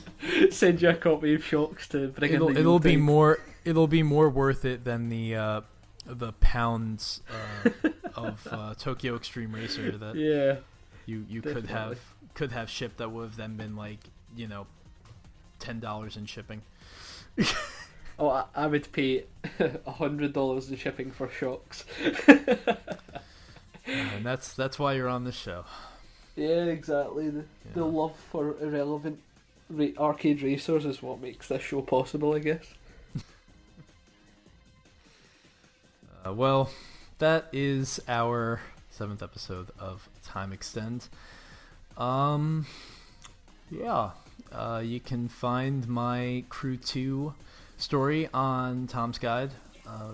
Send you a copy of Shocks to bring in the it'll be more worth it than the pounds of Tokyo Extreme Racer that you could have shipped that would have then been, like, you know, $10 in shipping. Oh, I would pay $100 in shipping for Shocks. And that's why you're on this show. Yeah, exactly. The love for irrelevant arcade racers is what makes this show possible, I guess. Well, that is our 7th episode of Time Extend. You can find my Crew 2 story on Tom's Guide,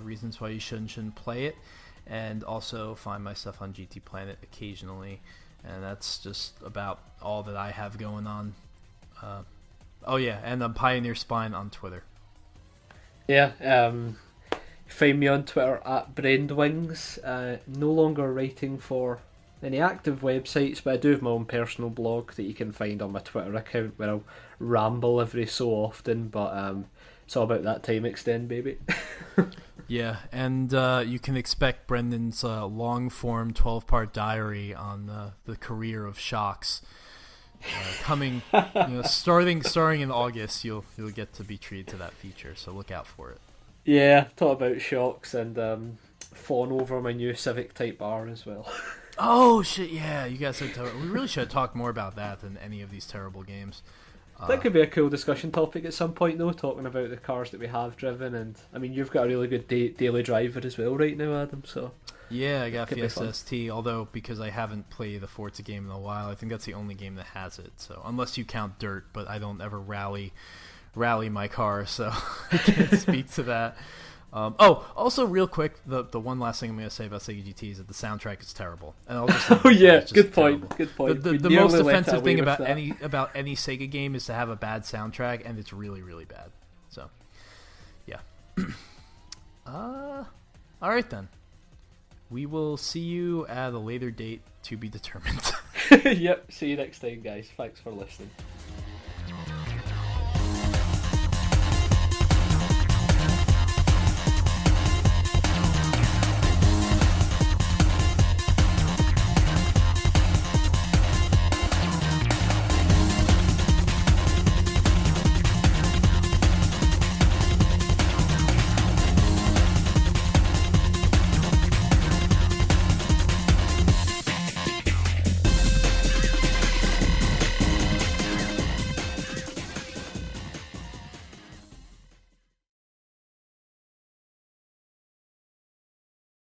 reasons why you shouldn't play it, and also find my stuff on GT Planet occasionally, and that's just about all that I have going on. And I'm Pioneer Spine on Twitter. Find me on Twitter at Brainwings. No longer writing for any active websites, but I do have my own personal blog that you can find on my Twitter account where I'll ramble every so often, but it's all about that Time Extend, baby. Yeah, and you can expect Brendan's long-form 12-part diary on the career of Shocks coming. Starting in August, you'll get to be treated to that feature, so look out for it. Yeah, talk about Shocks and fawn over my new Civic Type R as well. Oh shit! Yeah, you guys we really should have talked more about that than any of these terrible games. That could be a cool discussion topic at some point, though, talking about the cars that we have driven. And I mean, you've got a really good daily driver as well right now, Adam. So yeah, I got Fiesta ST. Although because I haven't played the Forza game in a while, I think that's the only game that has it. So unless you count Dirt, but I don't ever rally my car, so I can't speak to that. Also real quick, the one last thing I'm going to say about Sega GT is that the soundtrack is terrible. And I'll just good point. The most offensive thing about any Sega game is to have a bad soundtrack, and it's really, really bad. So, yeah. All right then. We will see you at a later date to be determined. Yep, see you next time, guys. Thanks for listening.